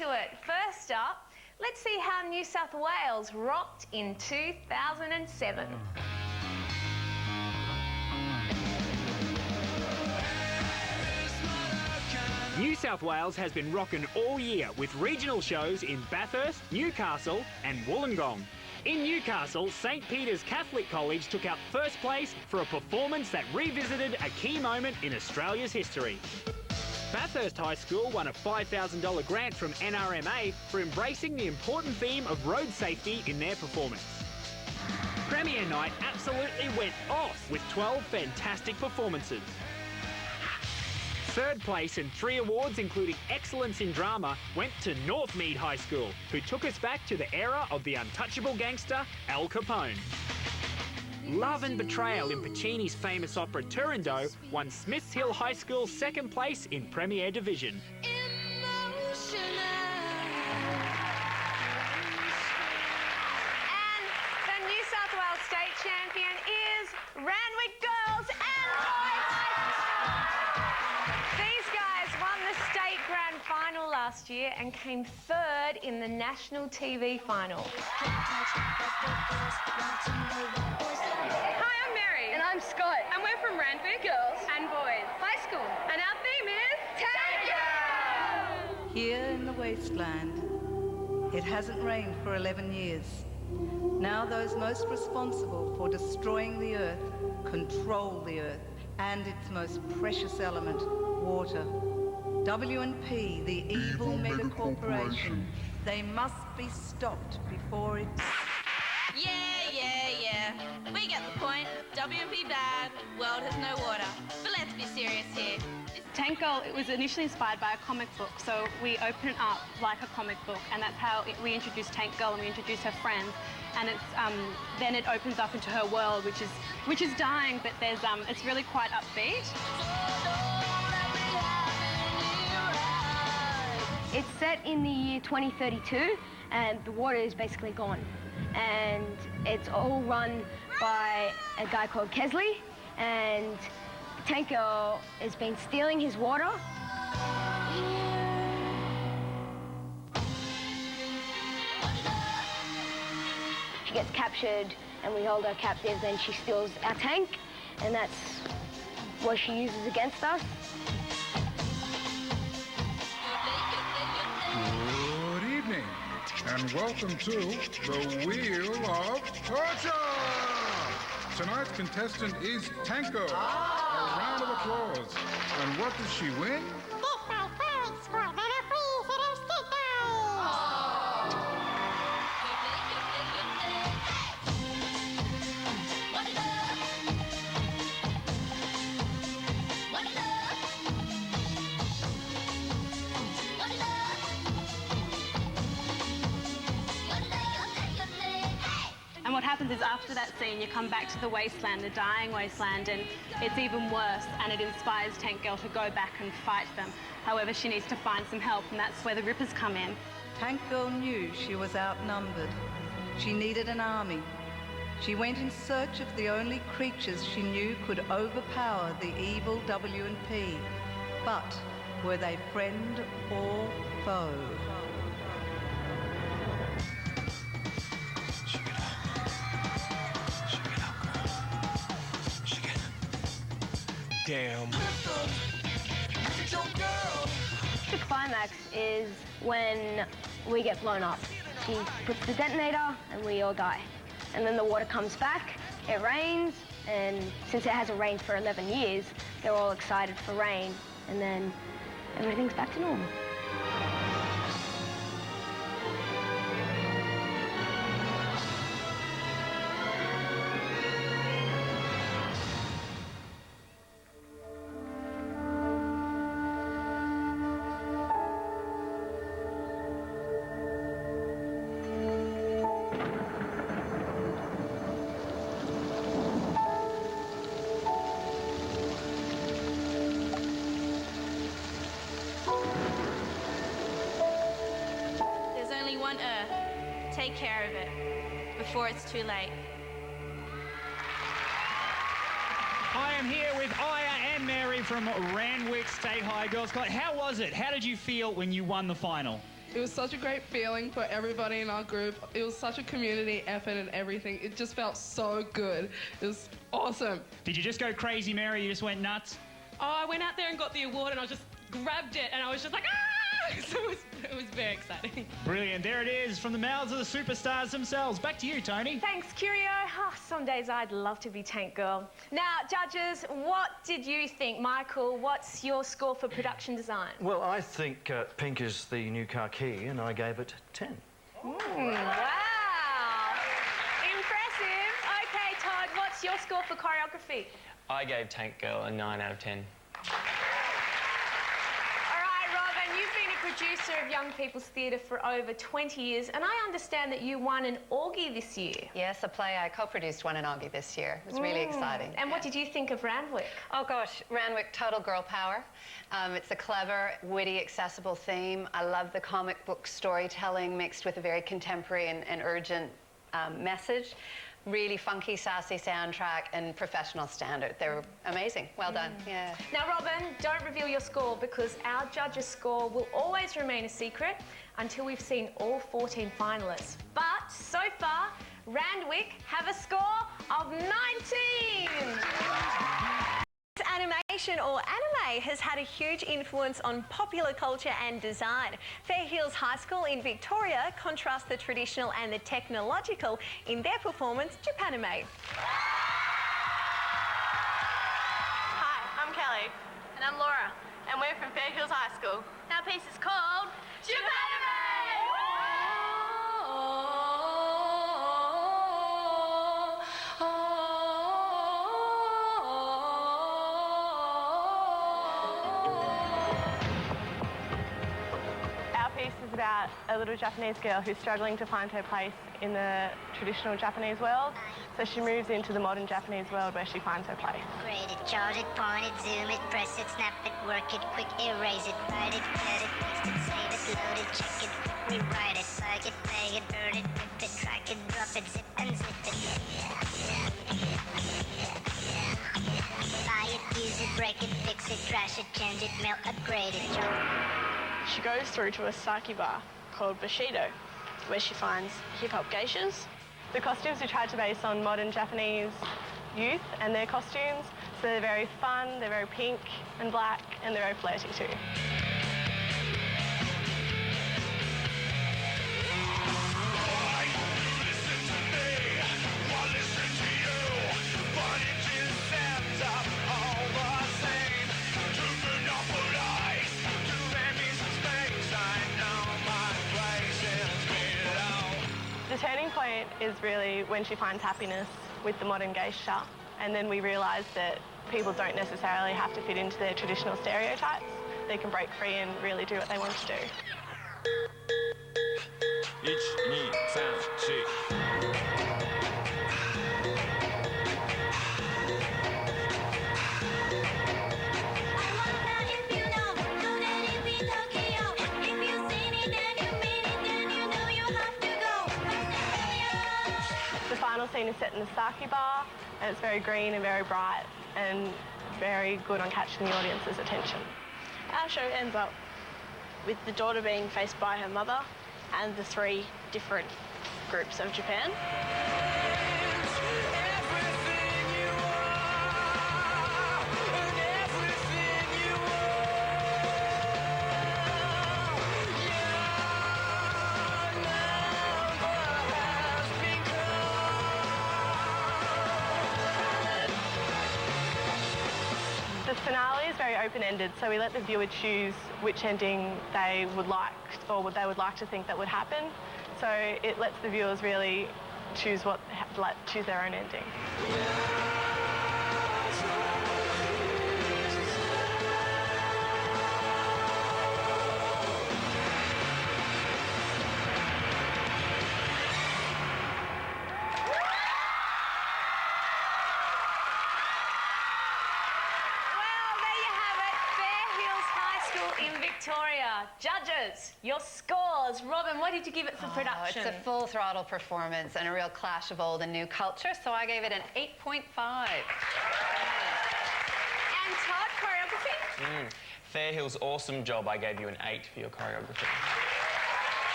to it. First up, let's see how New South Wales rocked in 2007. New South Wales has been rocking all year with regional shows in Bathurst, Newcastle and Wollongong. In Newcastle, St Peter's Catholic College took out first place for a performance that revisited a key moment in Australia's history. Bathurst High School won a $5,000 grant from NRMA for embracing the important theme of road safety in their performance. Premiere Night absolutely went off with 12 fantastic performances. Third place and 3 awards, including Excellence in Drama, went to Northmead High School, who took us back to the era of the untouchable gangster, Al Capone. Love and Betrayal in Puccini's famous opera Turandot won Smiths Hill High School's 2nd place in Premier Division. And the New South Wales state champion is Randwick Girls and Boys High School. These guys won the state grand final last year and came 3rd in the national TV final. Hi, I'm Mary. And I'm Scott. And we're from Randwick Girls and Boys High School. And our theme is Tango! Here in the wasteland, it hasn't rained for 11 years. Now those most responsible for destroying the earth control the earth and its most precious element, water. W&P, the evil mega corporation, they must be stopped before it... Yeah. We get the point. W&P bad, world has no water. But let's be serious here. Tank Girl, it was initially inspired by a comic book, so we open it up like a comic book, and that's how we introduce Tank Girl and we introduce her friends. And it's then it opens up into her world, which is dying, but there's it's really quite upbeat. It's set in the year 2032, and the water is basically gone. And it's all run by a guy called Kesley, and Tank Girl has been stealing his water. She gets captured, and we hold her captive, then she steals our tank, and that's what she uses against us. Good evening, and welcome to the Wheel of Torture! Tonight's contestant is Tanko. A round of applause. And what does she win? And what happens is after that scene, you come back to the wasteland, the dying wasteland, and it's even worse, and it inspires Tank Girl to go back and fight them. However, she needs to find some help, and that's where the Rippers come in. Tank Girl knew she was outnumbered. She needed an army. She went in search of the only creatures she knew could overpower the evil W&P. But were they friend or foe? Damn. The climax is when we get blown up. She puts the detonator and we all die. And then the water comes back, it rains, and since it hasn't rained for 11 years, they're all excited for rain, and then everything's back to normal. One Earth. Take care of it before it's too late. I am here with Aya and Mary from Randwick State High Girls College. How was it? How did you feel when you won the final? It was such a great feeling for everybody in our group. It was such a community effort and everything. It just felt so good. It was awesome. Did you just go crazy, Mary? You just went nuts? Oh, I went out there and got the award and I just grabbed it and I was just like, ah! So it was very exciting. Brilliant. There it is from the mouths of the superstars themselves. Back to you, Tony. Thanks, Curio. Oh, some days I'd love to be Tank Girl. Now, judges, what did you think? Michael, what's your score for production design? Well, I think pink is the new car key, and I gave it 10. Wow. Impressive. OK, Todd, what's your score for choreography? I gave Tank Girl a 9 out of 10. You've been a producer of Young People's Theatre for over 20 years, and I understand that you won an Augie this year. Yes, a play I co-produced won an Augie this year. It was really exciting. And what did you think of Randwick? Oh gosh, Randwick, total girl power. It's a clever, witty, accessible theme. I love the comic book storytelling mixed with a very contemporary and urgent message. Really funky, sassy soundtrack and professional standard. They were amazing. Well done. Yeah. Now, Robin, don't reveal your score because our judges' score will always remain a secret until we've seen all 14 finalists. But so far, Randwick have a score of 19. Animation or anime has had a huge influence on popular culture and design. Fair Hills High School in Victoria contrasts the traditional and the technological in their performance, Japanime. Hi, I'm Kelly. And I'm Laura. And we're from Fair Hills High School. Our piece is called Japanime! Is about a little Japanese girl who's struggling to find her place in the traditional Japanese world. So she moves into the modern Japanese world where she finds her place. Grade it, charge it, point it, zoom it, press it, snap it, work it, quick erase it, write it, cut it, paste it, save it, load it, check it, rewrite it, plug it, play it, burn it, rip it, track it, drop it, zip and zip it. Buy it, use it, break it, fix it, trash it, change it, mail, upgrade it. She goes through to a sake bar called Bushido, where she finds hip-hop geishas. The costumes we tried to base on modern Japanese youth and their costumes. So they're very fun, they're very pink and black, and they're very flirty too. The turning point is really when she finds happiness with the modern geisha, and then we realise that people don't necessarily have to fit into their traditional stereotypes. They can break free and really do what they want to do. 1, 2, 3, 4. The final scene is set in the sake bar, and it's very green and very bright and very good on catching the audience's attention. Our show ends up with the daughter being faced by her mother and the 3 different groups of Japan. The finale is very open-ended, so we let the viewer choose which ending they would like or what they would like to think that would happen. So it lets the viewers really choose choose their own ending. Victoria. Judges, your scores. Robin, what did you give it for production? It's a full throttle performance and a real clash of old and new culture, so I gave it an 8.5. And Todd, choreography? Fair Hills, awesome job. I gave you an 8 for your choreography.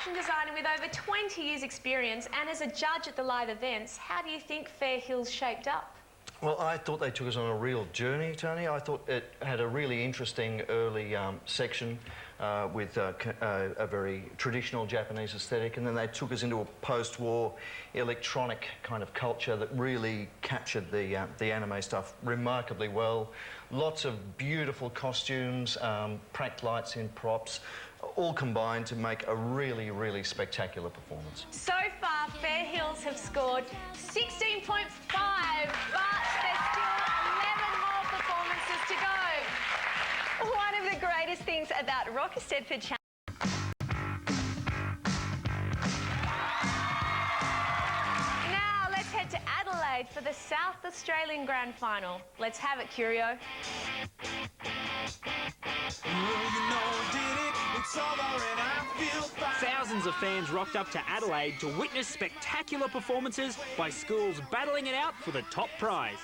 production designer with over 20 years' experience and as a judge at the live events, how do you think Fair Hills shaped up? Well, I thought they took us on a real journey, Tony. I thought it had a really interesting early section with a very traditional Japanese aesthetic, and then they took us into a post-war electronic kind of culture that really captured the anime stuff remarkably well. Lots of beautiful costumes, pranked lights in props, all combined to make a really, really spectacular performance. So far, Fair Hills have scored 16.5, but there's still 11 more performances to go. One of the greatest things about Rock Eisteddfod Challenge. Now let's head to Adelaide for the South Australian Grand Final. Let's have it, Curio. Thousands of fans rocked up to Adelaide to witness spectacular performances by schools battling it out for the top prize.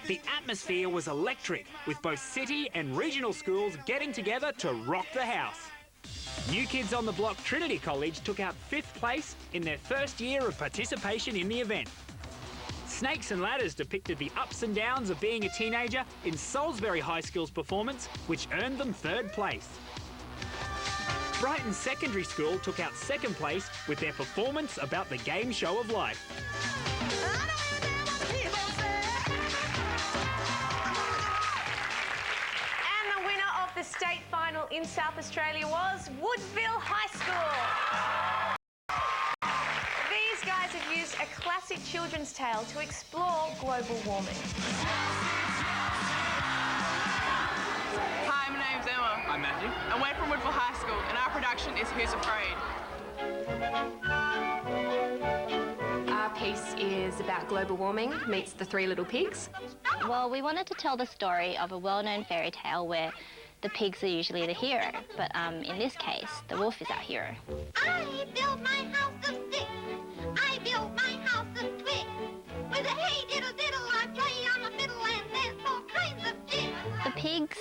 The atmosphere was electric, with both city and regional schools getting together to rock the house. New Kids on the Block Trinity College took out 5th place in their first year of participation in the event. Snakes and Ladders depicted the ups and downs of being a teenager in Salisbury High School's performance, which earned them 3rd place. Brighton Secondary School took out 2nd place with their performance about the game show of life. And the winner of the state final in South Australia was Woodville High School. These guys have used a classic children's tale to explore global warming. Hi, my name's Emma. I'm Matthew. And we're from Woodville High School, and our production is Who's Afraid? Our piece is about global warming meets the Three Little Pigs. Well, we wanted to tell the story of a well-known fairy tale where the pigs are usually the hero, but in this case, the wolf is our hero. I built my house of sticks. I built my house of twigs. With a hey diddle diddle, I play on the fiddle and there's all kinds of jigs. The pigs,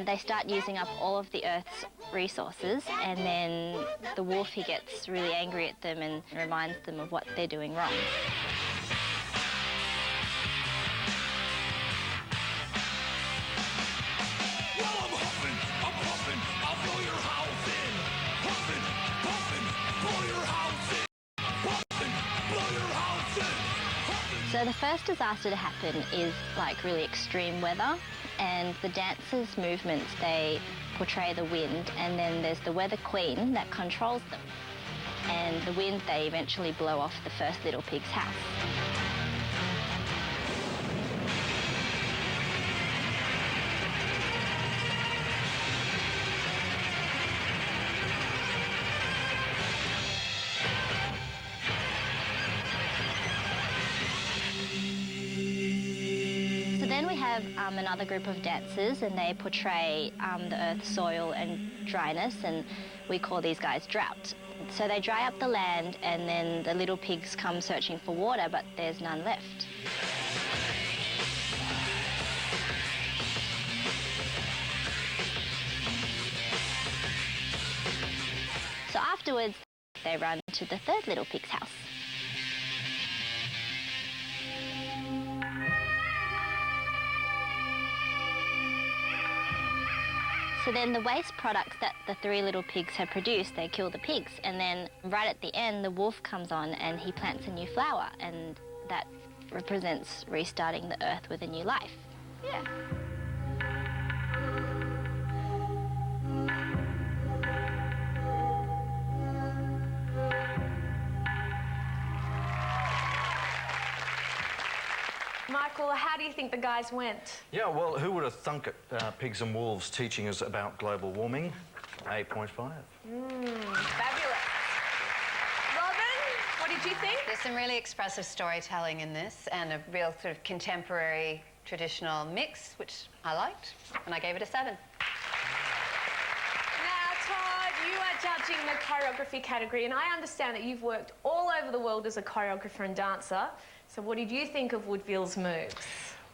they start using up all of the Earth's resources, and then the wolf, he gets really angry at them and reminds them of what they're doing wrong. So the first disaster to happen is like really extreme weather, and the dancers' movements, they portray the wind, and then there's the weather queen that controls them. And the wind, they eventually blow off the first little pig's house. Another group of dancers, and they portray the earth's soil and dryness, and we call these guys drought. So they dry up the land, and then the little pigs come searching for water, but there's none left. So afterwards, they run to the third little pig's house. So then the waste products that the three little pigs have produced, they kill the pigs. And then right at the end, the wolf comes on and he plants a new flower, and that represents restarting the earth with a new life. Yeah. Michael, how do you think the guys went? Yeah, well, who would have thunk it? Pigs and Wolves teaching us about global warming. 8.5. Fabulous. Robin, what did you think? There's some really expressive storytelling in this and a real sort of contemporary traditional mix, which I liked, and I gave it a 7. Now, Todd, you are judging the choreography category, and I understand that you've worked all over the world as a choreographer and dancer. So what did you think of Woodville's moves?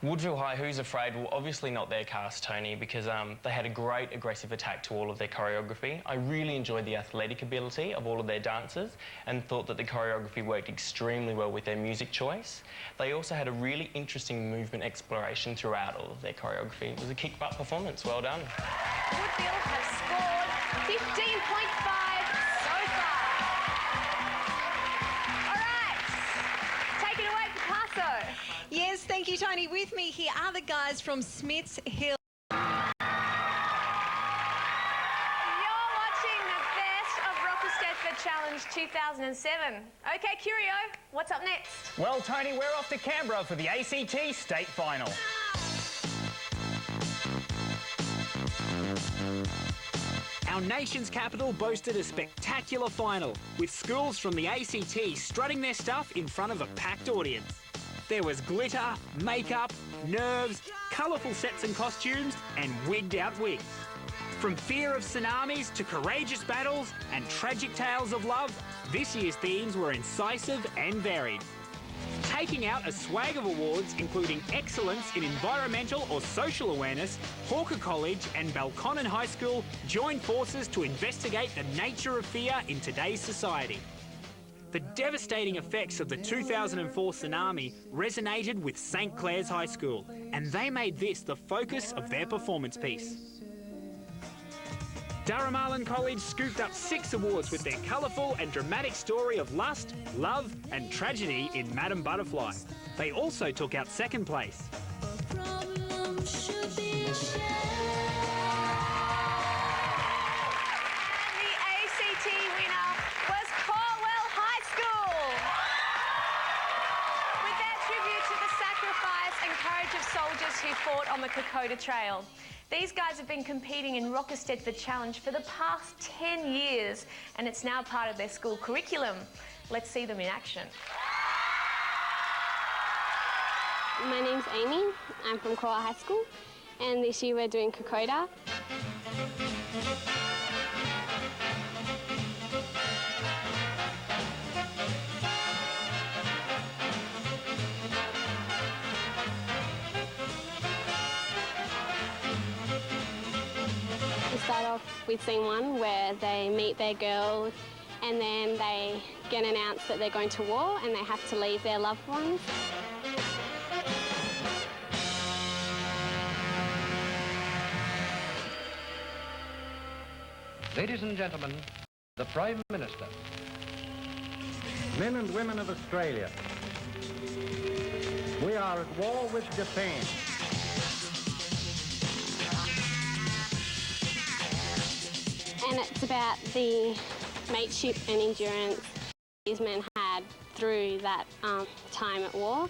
Woodville High, Who's Afraid? Well, obviously not their cast, Tony, because they had a great aggressive attack to all of their choreography. I really enjoyed the athletic ability of all of their dancers and thought that the choreography worked extremely well with their music choice. They also had a really interesting movement exploration throughout all of their choreography. It was a kick-butt performance. Well done. Woodville have scored 15.5 so far. All right, take it away, Picasso. Yes, thank you, Tony. With me here are the guys from Smiths Hill. You're watching the best of Eisteddfod Challenge 2007. Okay, Curio, what's up next? Well, Tony, we're off to Canberra for the ACT State Final. Our nation's capital boasted a spectacular final, with schools from the ACT strutting their stuff in front of a packed audience. There was glitter, makeup, nerves, colourful sets and costumes, and wigged-out wigs. From fear of tsunamis to courageous battles and tragic tales of love, this year's themes were incisive and varied. Taking out a swag of awards including Excellence in Environmental or Social Awareness, Hawker College and Belconnen High School joined forces to investigate the nature of fear in today's society. The devastating effects of the 2004 tsunami resonated with St Clair's High School, and they made this the focus of their performance piece. Durham College scooped up 6 awards with their colourful and dramatic story of lust, love and tragedy in Madam Butterfly. They also took out 2nd place. Soldiers who fought on the Kokoda Trail. These guys have been competing in Eisteddfod Challenge for the past 10 years, and it's now part of their school curriculum. Let's see them in action. My name's Amy. I'm from Cora High School, and this year we're doing Kokoda. We start off with scene 1 where they meet their girl and then they get announced that they're going to war and they have to leave their loved ones. Ladies and gentlemen, the Prime Minister. Men and women of Australia, we are at war with Japan. And it's about the mateship and endurance these men had through that time at war.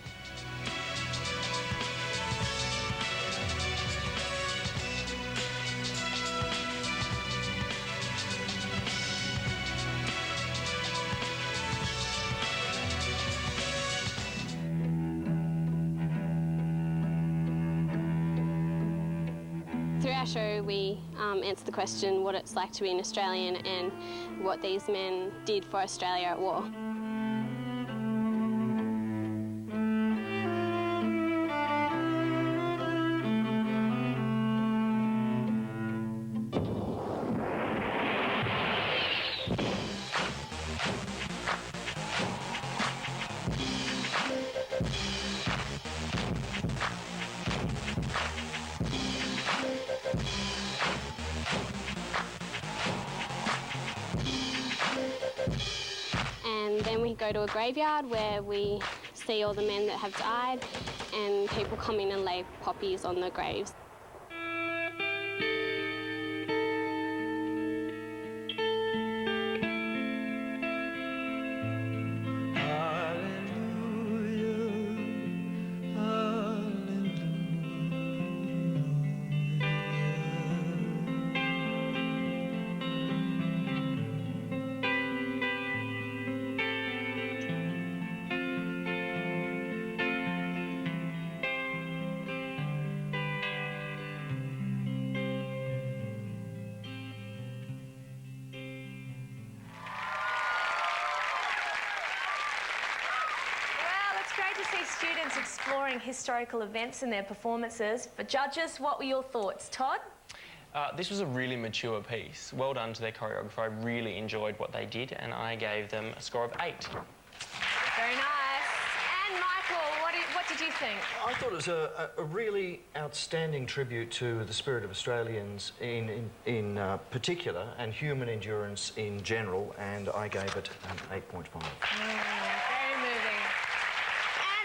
Through our show, we answer the question what it's like to be an Australian and what these men did for Australia at war. And then we go to a graveyard where we see all the men that have died and people come in and lay poppies on the graves. these students exploring historical events in their performances. For judges, what were your thoughts? Todd? This was a really mature piece. Well done to their choreographer. I really enjoyed what they did, and I gave them a score of 8. Very nice. And Michael, what did you think? I thought it was a really outstanding tribute to the spirit of Australians in particular, and human endurance in general, and I gave it an 8.5. Very moving.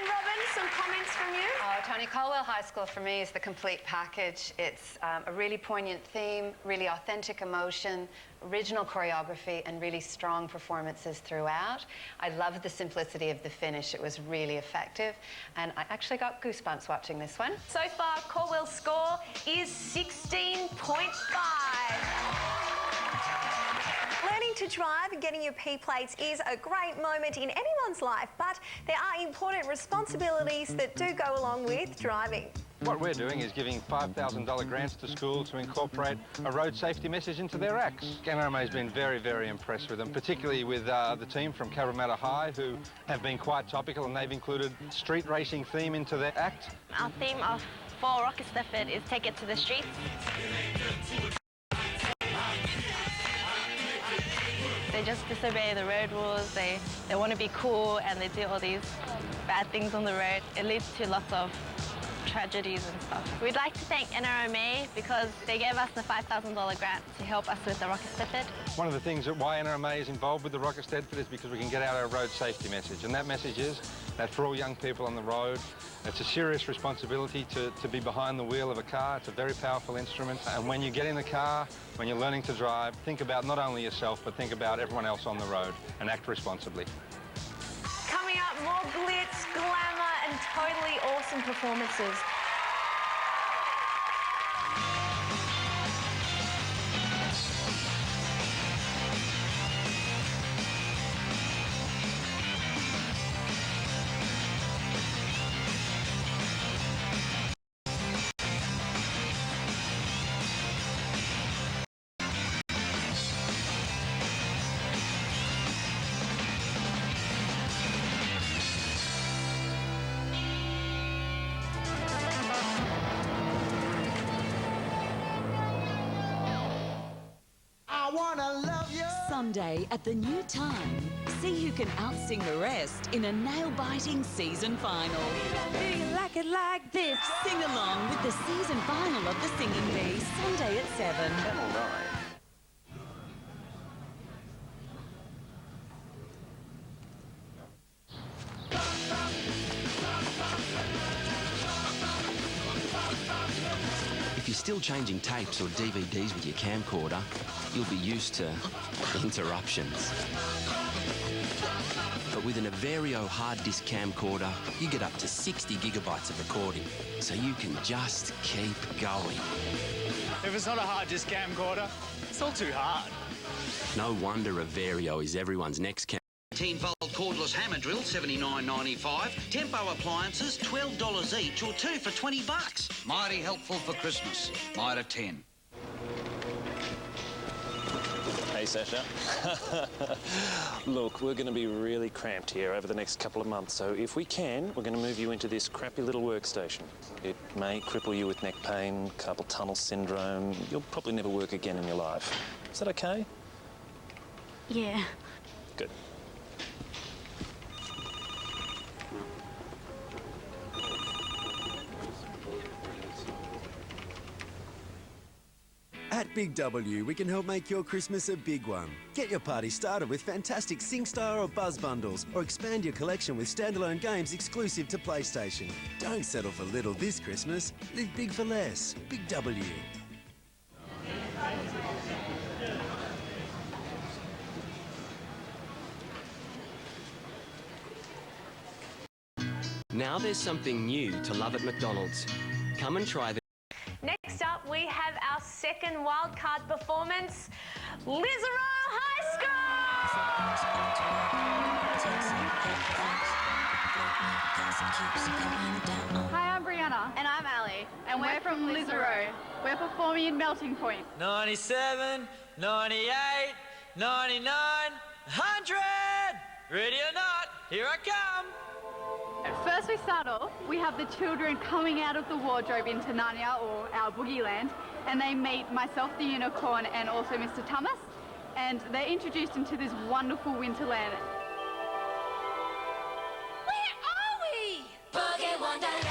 And Robin, some comments from you? Tony, Colwell High School for me is the complete package. It's a really poignant theme, really authentic emotion, original choreography, and really strong performances throughout. I loved the simplicity of the finish. It was really effective, and I actually got goosebumps watching this one. So far, Colwell's score is 16.5. Learning to drive and getting your P plates is a great moment in anyone's life, but there are important responsibilities that do go along with driving. What we're doing is giving $5,000 grants to schools to incorporate a road safety message into their acts. NRMA has been very, very impressed with them, particularly with the team from Cabramatta High, who have been quite topical, and they've included street racing theme into their act. Our theme for Eisteddfod is Take It to the Streets. They just disobey the road rules, they want to be cool, and they do all these bad things on the road. It leads to lots of tragedies and stuff. We'd like to thank NRMA because they gave us the $5,000 grant to help us with the Eisteddfod. One of the things that why NRMA is involved with the Eisteddfod is because we can get out our road safety message, and that message is that for all young people on the road, it's a serious responsibility to be behind the wheel of a car. It's a very powerful instrument, and when you get in the car, when you're learning to drive, think about not only yourself, but think about everyone else on the road and act responsibly. Coming up, more glitz, glamour, and totally awesome performances. Sunday at the New Time. See who can outsing the rest in a nail-biting season final. Do you like it like this? Sing along with the season final of The Singing Bee, Sunday at 7. Channel 9. If you're still changing tapes or DVDs with your camcorder, you'll be used to interruptions. But with an Averio hard disk camcorder, you get up to 60 gigabytes of recording, so you can just keep going. If it's not a hard disk camcorder, it's all too hard. No wonder Averio is everyone's next 18-volt cordless hammer drill, $79.95. Tempo appliances, $12 each, or 2 for $20. Mighty helpful for Christmas. Mitre 10. Hey, Sasha. Look, we're going to be really cramped here over the next couple of months, so if we can, we're going to move you into this crappy little workstation. It may cripple you with neck pain, carpal tunnel syndrome. You'll probably never work again in your life. Is that okay? Yeah. Good. At Big W, we can help make your Christmas a big one. Get your party started with fantastic SingStar or Buzz bundles, or expand your collection with standalone games exclusive to PlayStation. Don't settle for little this Christmas. Live big for less. Big W. Now there's something new to love at McDonald's. Come and try the Next up, we have our second wildcard performance, Lizero High School! Hi, I'm Brianna. And I'm Ali. And we're from Lizero. We're performing in Melting Point. 97, 98, 99, 100! Ready or not, here I come! First we start off, we have the children coming out of the wardrobe into Narnia, or our boogie land, and they meet myself, the unicorn, and also Mr. Thomas, and they're introduced into this wonderful winterland. Where are we? Boogie Wonderland.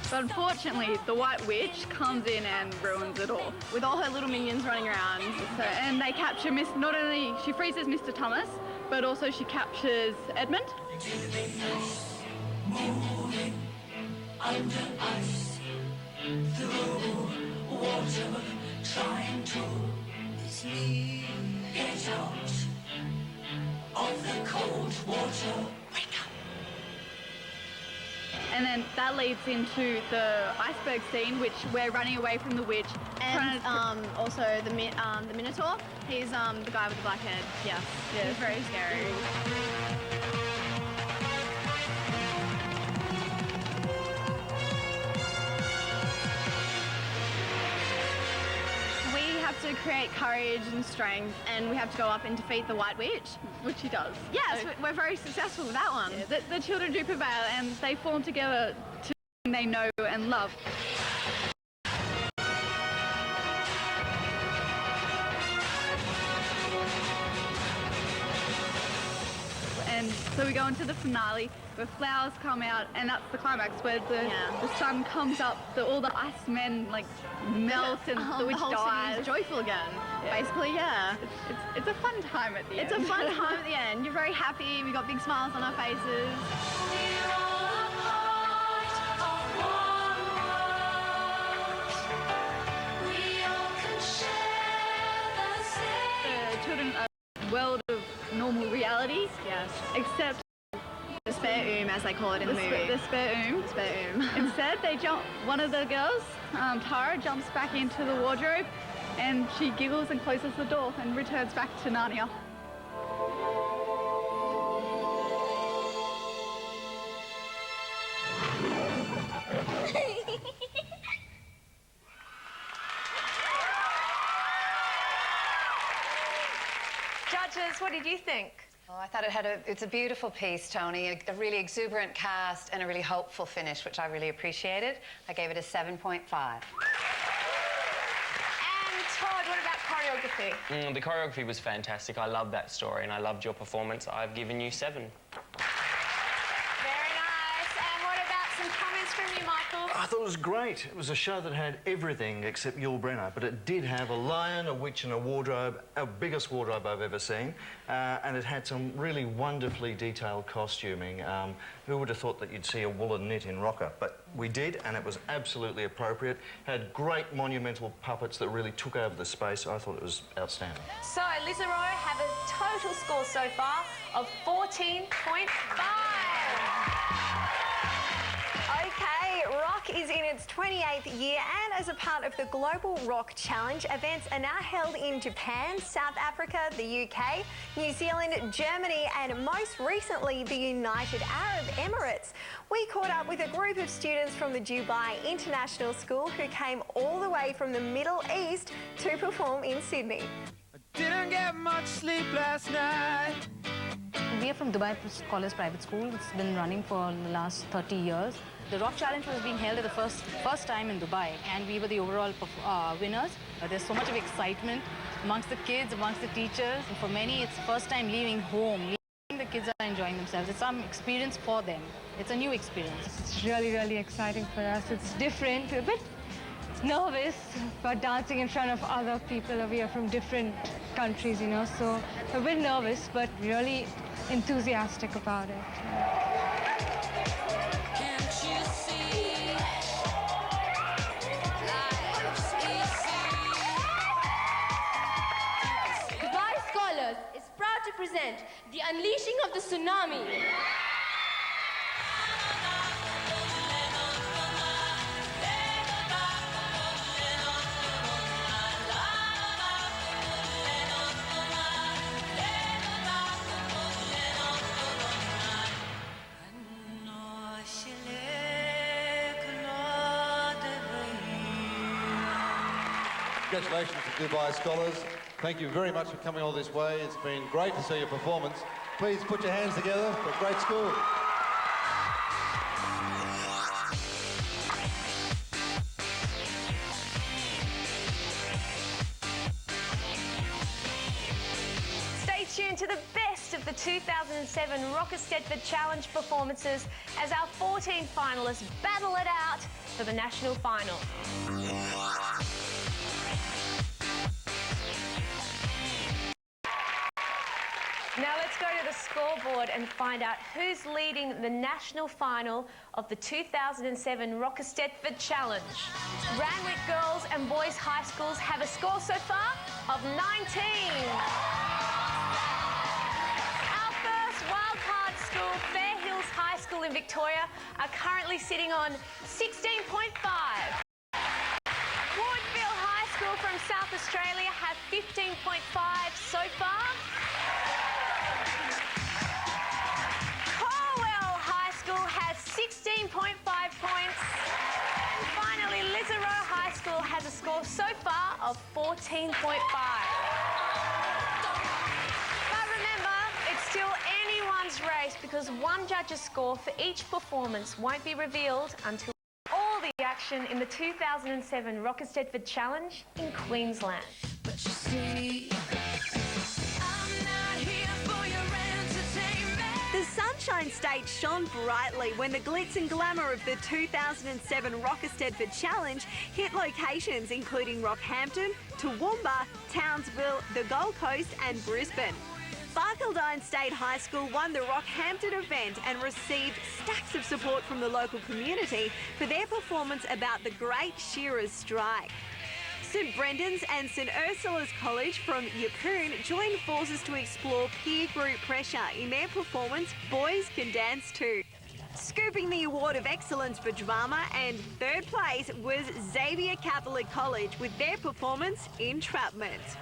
But unfortunately, the White Witch comes in and ruins it all. With all her little minions running around. And they capture not only, she freezes Mr. Thomas, but also she captures Edmund. Moving under ice, through water, trying to get out of the cold water. Wake up. And then that leads into the iceberg scene, which we're running away from the witch. And also the Minotaur. He's the guy with the black head. Yes. He's very scary. We have to create courage and strength, and we have to go up and defeat the White Witch, which he does. Yes, so we're very successful with that one. Yeah, the children do prevail, and they form together to something they know and love. And so we go into the finale where flowers come out, and that's the climax where the sun comes up, all the ice men like melt, and the witch whole dies. city is joyful again. Yeah. Basically, yeah. It's a fun time at the end. It's a fun time at the end. You're very happy. We got big smiles on our faces. The children are a world of normal reality. Yes. Except the spare as they call it in the movie. The spare Instead, one of the girls, Tara, jumps back into the wardrobe, and she giggles and closes the door and returns back to Narnia. Judges, what did you think? Oh, I thought it's a beautiful piece, Tony, a really exuberant cast and a really hopeful finish, which I really appreciated. I gave it a 7.5. And Todd, what about choreography? The choreography was fantastic. I loved that story and I loved your performance. I've given you 7. Very nice. And what about some comments from you, Michael? I thought it was great. It was a show that had everything except Yul Brynner, but it did have a lion, a witch and a wardrobe, our biggest wardrobe I've ever seen, and it had some really wonderfully detailed costuming. Who would have thought that you'd see a woolen knit in Rocker? But we did, and it was absolutely appropriate. Had great monumental puppets that really took over the space. I thought it was outstanding. So, Liz and Roy have a total score so far of 14.5. Okay, Rock is in its 28th year, and as a part of the Global Rock Challenge, events are now held in Japan, South Africa, the UK, New Zealand, Germany, and most recently the United Arab Emirates. We caught up with a group of students from the Dubai International School who came all the way from the Middle East to perform in Sydney. Didn't get much sleep last night. We are from Dubai Scholars Private School. It's been running for the last 30 years. The Rock Challenge was being held at the first time in Dubai, and we were the overall winners. There's so much of excitement amongst the kids, amongst the teachers. And for many, it's the first time leaving home. The kids are enjoying themselves. It's some experience for them. It's a new experience. It's really, really exciting for us. It's different, a bit nervous about dancing in front of other people. We are from different countries, you know, so a bit nervous, but really enthusiastic about it. Dubai Scholars is proud to present the unleashing of the tsunami. Congratulations to Dubai Scholars. Thank you very much for coming all this way. It's been great to see your performance. Please put your hands together for a great school. Stay tuned to the best of the 2007 Eisteddfod Challenge performances as our 14 finalists battle it out for the national final. Now let's go to the scoreboard and find out who's leading the national final of the 2007 Eisteddfod Challenge. Randwick Girls and Boys High Schools have a score so far of 19. Our first wildcard school, Fair Hills High School in Victoria, are currently sitting on 16.5. Woodville High School from South Australia have 15.5 so far. Corwell High School has 16.5 points. And finally, Lisarow High School has a score so far of 14.5. But remember, it's still anyone's race because one judge's score for each performance won't be revealed until all the action in the 2007 Eisteddfod Challenge in Queensland. But you see, I'm not here for your entertainment. The Sunshine State shone brightly when the glitz and glamour of the 2007 Eisteddfod Challenge hit locations including Rockhampton, Toowoomba, Townsville, the Gold Coast and Brisbane. Barcaldine State High School won the Rockhampton event and received stacks of support from the local community for their performance about the Great Shearers' Strike. St Brendan's and St Ursula's College from Yeppoon joined forces to explore peer group pressure in their performance Boys Can Dance Too. Scooping the Award of Excellence for Drama, and third place was Xavier Catholic College with their performance Entrapment.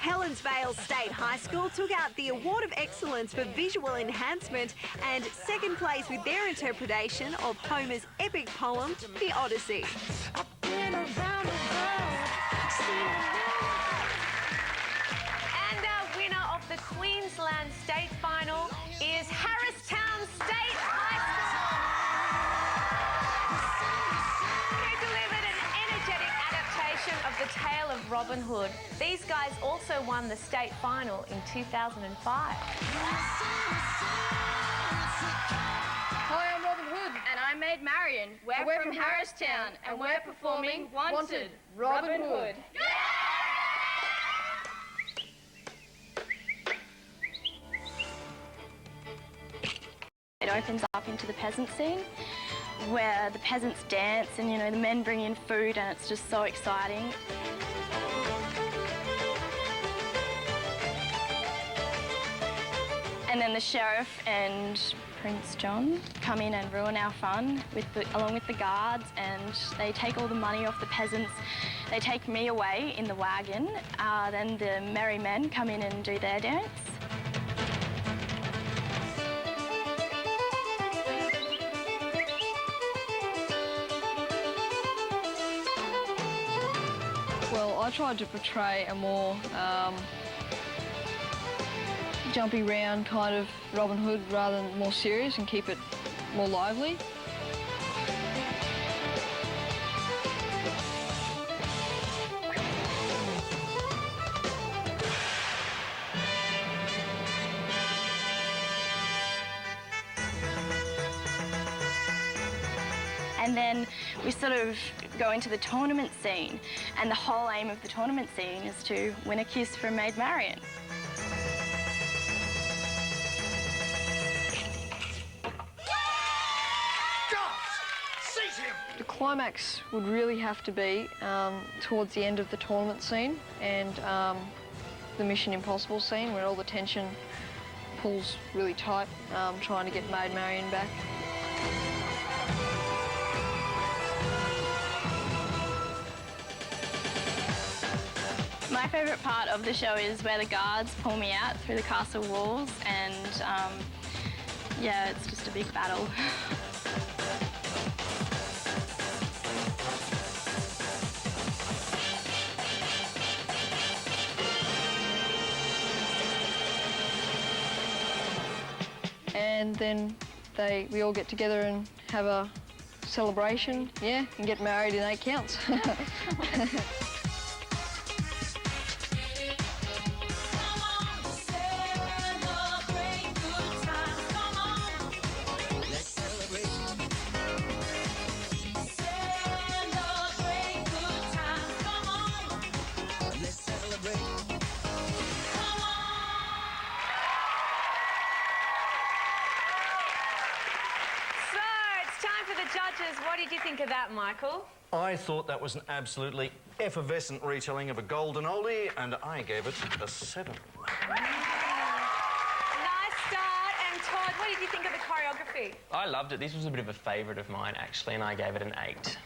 Helensvale State High School took out the Award of Excellence for Visual Enhancement and second place with their interpretation of Homer's epic poem, The Odyssey. And our winner of the Queensland State Final is Harristown State High School, who delivered an energetic adaptation of the tale of Robin Hood. These guys also won the state final in 2005. Hi, I'm Robin Hood. And I'm Maid Marian. We're from Harristown and we're performing Wanted, Robin Hood. It opens up into the peasant scene where the peasants dance and, you know, the men bring in food and it's just so exciting. And then the sheriff and Prince John come in and ruin our fun along with the guards, and they take all the money off the peasants. They take me away in the wagon. Then the merry men come in and do their dance. Well, I tried to portray a more jumpy round kind of Robin Hood rather than more serious and keep it more lively. And then we sort of go into the tournament scene, and the whole aim of the tournament scene is to win a kiss from Maid Marian. The climax would really have to be towards the end of the tournament scene and the Mission Impossible scene where all the tension pulls really tight, trying to get Maid Marian back. My favourite part of the show is where the guards pull me out through the castle walls, and yeah, it's just a big battle. and then we all get together and have a celebration, yeah, and get married in 8 counts. Judges, what did you think of that, Michael? I thought that was an absolutely effervescent retelling of a golden oldie, and I gave it a 7. Nice start. And Todd, what did you think of the choreography? I loved it. This was a bit of a favourite of mine, actually, and I gave it an 8.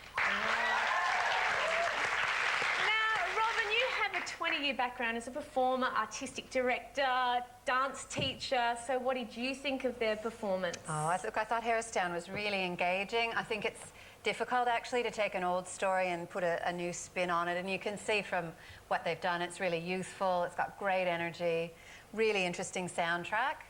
Now, Robin, you have a 20-year background as a performer, artistic director, dance teacher. So what did you think of their performance? Oh, I thought Harristown was really engaging. I think it's difficult, actually, to take an old story and put a new spin on it. And you can see from what they've done, it's really youthful, it's got great energy, really interesting soundtrack.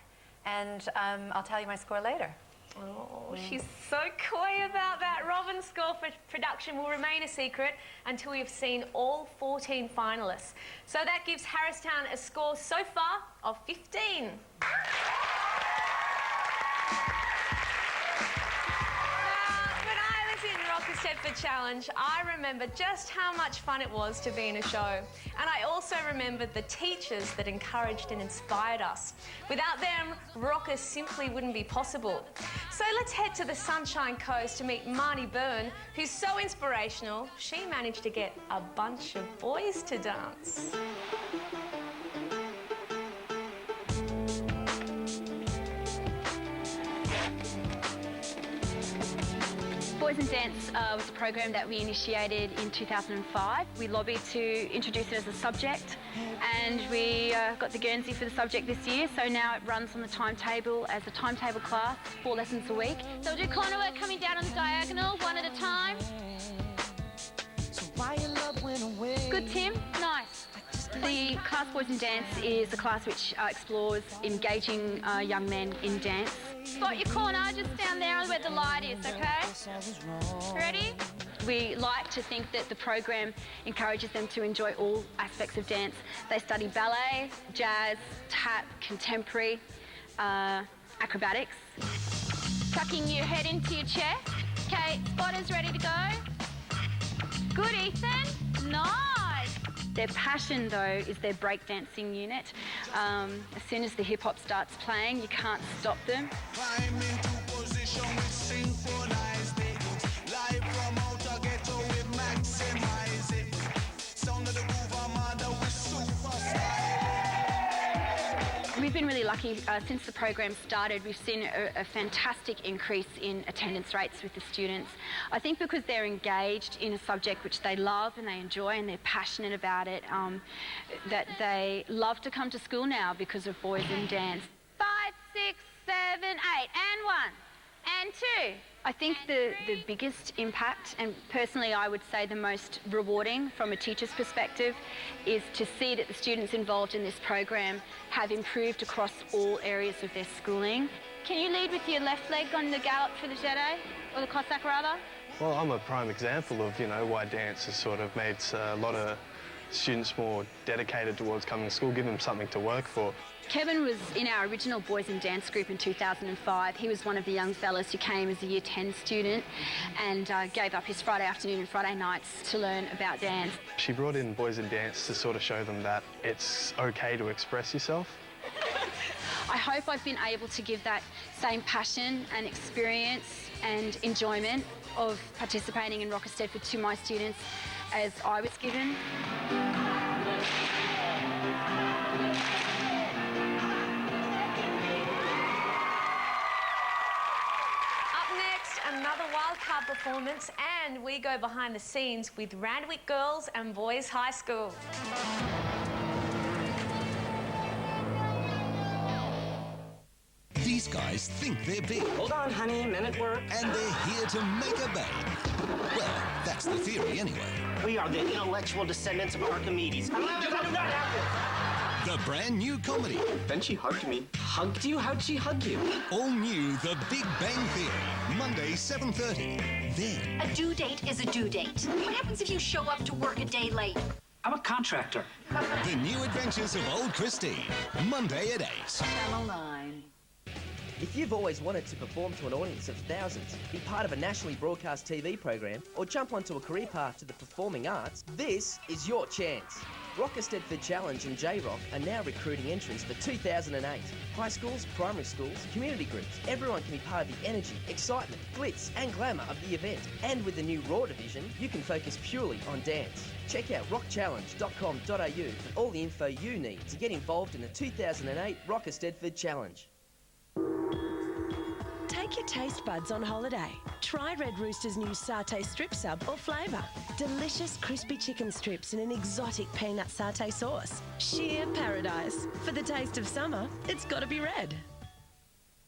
And I'll tell you my score later. Oh, she's so coy about that. Robin's score for production will remain a secret until we've seen all 14 finalists. So that gives Harristown a score so far of 15. Eisteddfod Challenge, I remember just how much fun it was to be in a show. And I also remembered the teachers that encouraged and inspired us. Without them, rockers simply wouldn't be possible. So let's head to the Sunshine Coast to meet Marnie Byrne, who's so inspirational, she managed to get a bunch of boys to dance. Boys and Dance was a program that we initiated in 2005. We lobbied to introduce it as a subject, and we got the Guernsey for the subject this year, so now it runs on the timetable as a timetable class, 4 lessons a week. So we'll do corner work coming down on the diagonal, one at a time. Good, Tim. Nice. The class Boys and Dance is a class which explores engaging young men in dance. Spot your corner, just down there where the light is, okay? Ready? We like to think that the program encourages them to enjoy all aspects of dance. They study ballet, jazz, tap, contemporary, acrobatics. Tucking your head into your chest. Okay, spotters ready to go? Good, Ethan. Nice. Their passion, though, is their breakdancing unit. As soon as the hip-hop starts playing, you can't stop them. Climb into position with synchronized it. Live from outer ghetto with maximize it. Sound of the groove armada with super style. We've been really lucky. Since the program started, we've seen a fantastic increase in attendance rates with the students. I think because they're engaged in a subject which they love and they enjoy and they're passionate about it, that they love to come to school now because of Boys and Dance. 5, 6, 7, 8, and 1, and 2. I think the biggest impact, and personally I would say the most rewarding from a teacher's perspective, is to see that the students involved in this program have improved across all areas of their schooling. Can you lead with your left leg on the gallop for the Jedi, or the Cossack rather? Well, I'm a prime example of, why dance has sort of made a lot of students more dedicated towards coming to school, give them something to work for. Kevin was in our original Boys and Dance group in 2005. He was one of the young fellas who came as a Year 10 student and gave up his Friday afternoon and Friday nights to learn about dance. She brought in Boys and Dance to sort of show them that it's okay to express yourself. I hope I've been able to give that same passion and experience and enjoyment of participating in Rock Eisteddfod to my students as I was given. Another wildcard performance, and we go behind the scenes with Randwick Girls and Boys High School. These guys think they're big. Hold on, honey, minute work. And they're here to make a bang. Well, that's the theory anyway. We are the intellectual descendants of Archimedes. The brand new comedy. Then she hugged me. Hugged you? How'd she hug you? All new The Big Bang Theory, Monday 7:30. Then A due date is a due date. What happens if you show up to work a day late? I'm a contractor. The New Adventures of Old Christine, Monday at 8. Channel 9. If you've always wanted to perform to an audience of thousands, be part of a nationally broadcast TV program, or jump onto a career path to the performing arts, this is your chance. Eisteddfod Challenge and J-Rock are now recruiting entrants for 2008. High schools, primary schools, community groups, everyone can be part of the energy, excitement, glitz and glamour of the event. And with the new Raw division, you can focus purely on dance. Check out rockchallenge.com.au for all the info you need to get involved in the 2008 Eisteddfod Challenge. Take your taste buds on holiday. Try Red Rooster's new satay strip sub or flavour. Delicious crispy chicken strips in an exotic peanut satay sauce. Sheer paradise. For the taste of summer, it's got to be red.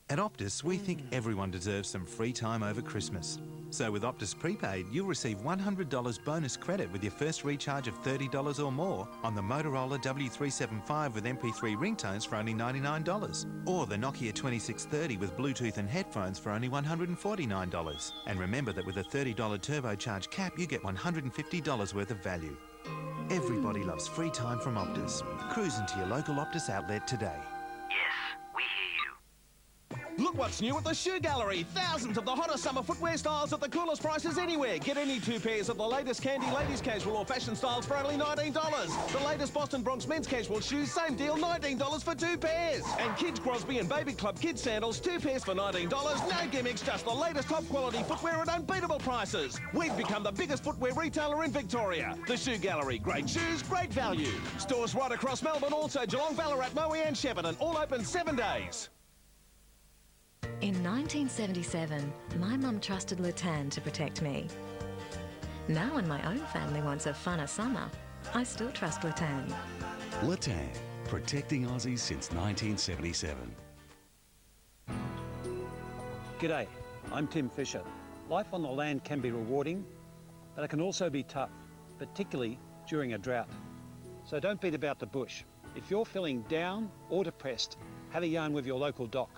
At Optus, we think everyone deserves some free time over Christmas. So with Optus Prepaid, you'll receive $100 bonus credit with your first recharge of $30 or more on the Motorola W375 with MP3 ringtones for only $99, or the Nokia 2630 with Bluetooth and headphones for only $149. And remember that with a $30 turbocharge cap, you get $150 worth of value. Everybody loves free time from Optus. Cruise into your local Optus outlet today. Look what's new at the Shoe Gallery. Thousands of the hottest summer footwear styles at the coolest prices anywhere. Get any 2 pairs of the latest Candy ladies casual or fashion styles for only $19. The latest Boston Bronx men's casual shoes, same deal, $19 for 2 pairs. And Kids Crosby and Baby Club kids sandals, 2 pairs for $19. No gimmicks, just the latest top quality footwear at unbeatable prices. We've become the biggest footwear retailer in Victoria. The Shoe Gallery, great shoes, great value. Stores right across Melbourne, also Geelong, Ballarat, Moe and Shepparton, all open 7 days. In 1977, my mum trusted Latan to protect me. Now when my own family wants a funner summer, I still trust Latan. Latan, protecting Aussies since 1977. G'day, I'm Tim Fisher. Life on the land can be rewarding, but it can also be tough, particularly during a drought. So don't beat about the bush. If you're feeling down or depressed, have a yarn with your local doc.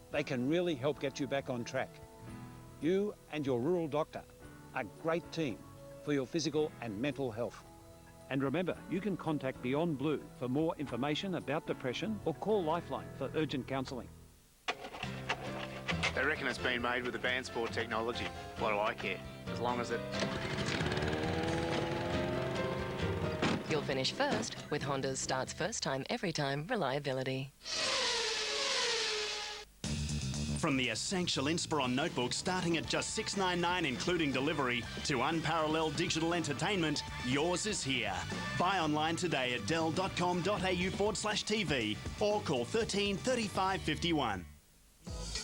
They can really help get you back on track. You and your rural doctor, a great team for your physical and mental health. And remember, you can contact Beyond Blue for more information about depression or call Lifeline for urgent counselling. They reckon it's been made with advanced sport technology. What do I care? As long as it... You'll finish first with Honda's starts first time, every time reliability. From the essential Inspiron notebook starting at just $6.99 including delivery to unparalleled digital entertainment, yours is here. Buy online today at dell.com.au/TV or call 13 35 51.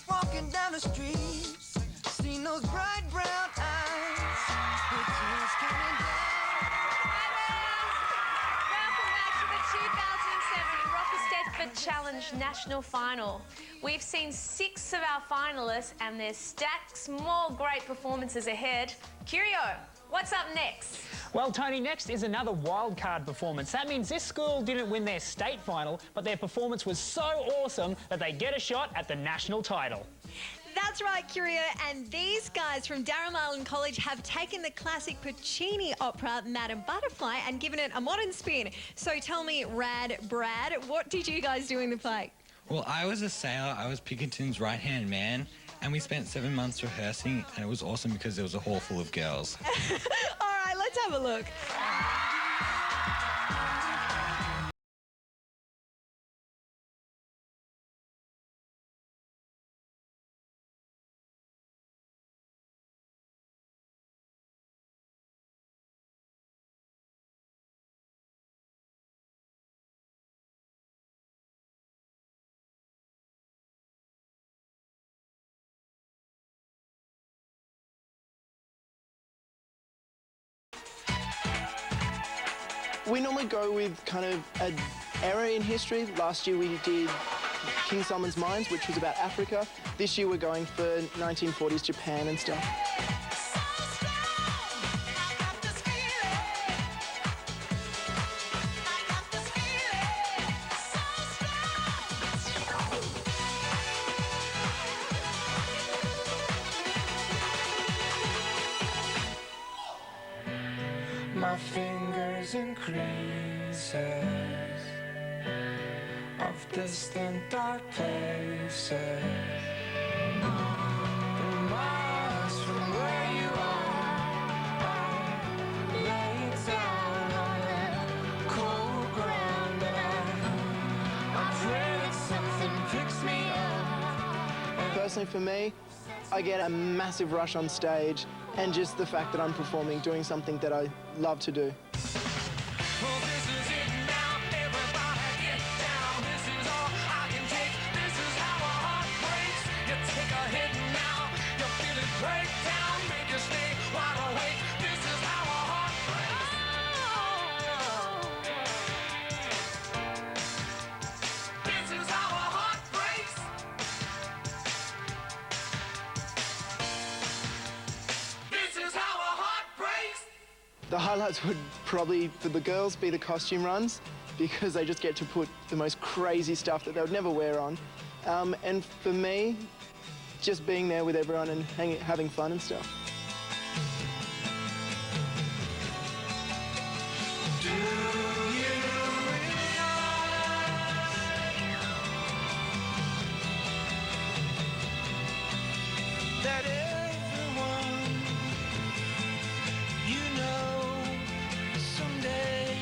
Walking down the street, seen those bright brown eyes, with tears coming down. Eisteddfod Challenge National Final. We've seen 6 of our finalists and there's stacks more great performances ahead. Curio, what's up next? Well, Tony, next is another wildcard performance. That means this school didn't win their state final, but their performance was so awesome that they get a shot at the national title. That's right, Curio, and these guys from Durham Island College have taken the classic Puccini opera, Madame Butterfly, and given it a modern spin. So tell me, Rad Brad, what did you guys do in the play? Well, I was a sailor. I was Pinkerton's right-hand man, and we spent 7 months rehearsing, and it was awesome because there was a hall full of girls. All right, let's have a look. We normally go with kind of an era in history. Last year we did King Solomon's Mines, which was about Africa. This year we're going for 1940s Japan and stuff. my fingers in creases of distant dark places. The miles from where you are, lay down on the cold ground, and I pray that something picks me up. Personally for me, I get a massive rush on stage, and just the fact that I'm performing, doing something that I love to do. The highlights would probably, for the girls, be the costume runs, because they just get to put the most crazy stuff that they would never wear on. And for me, just being there with everyone and having fun and stuff. Do you realize that everyone you know someday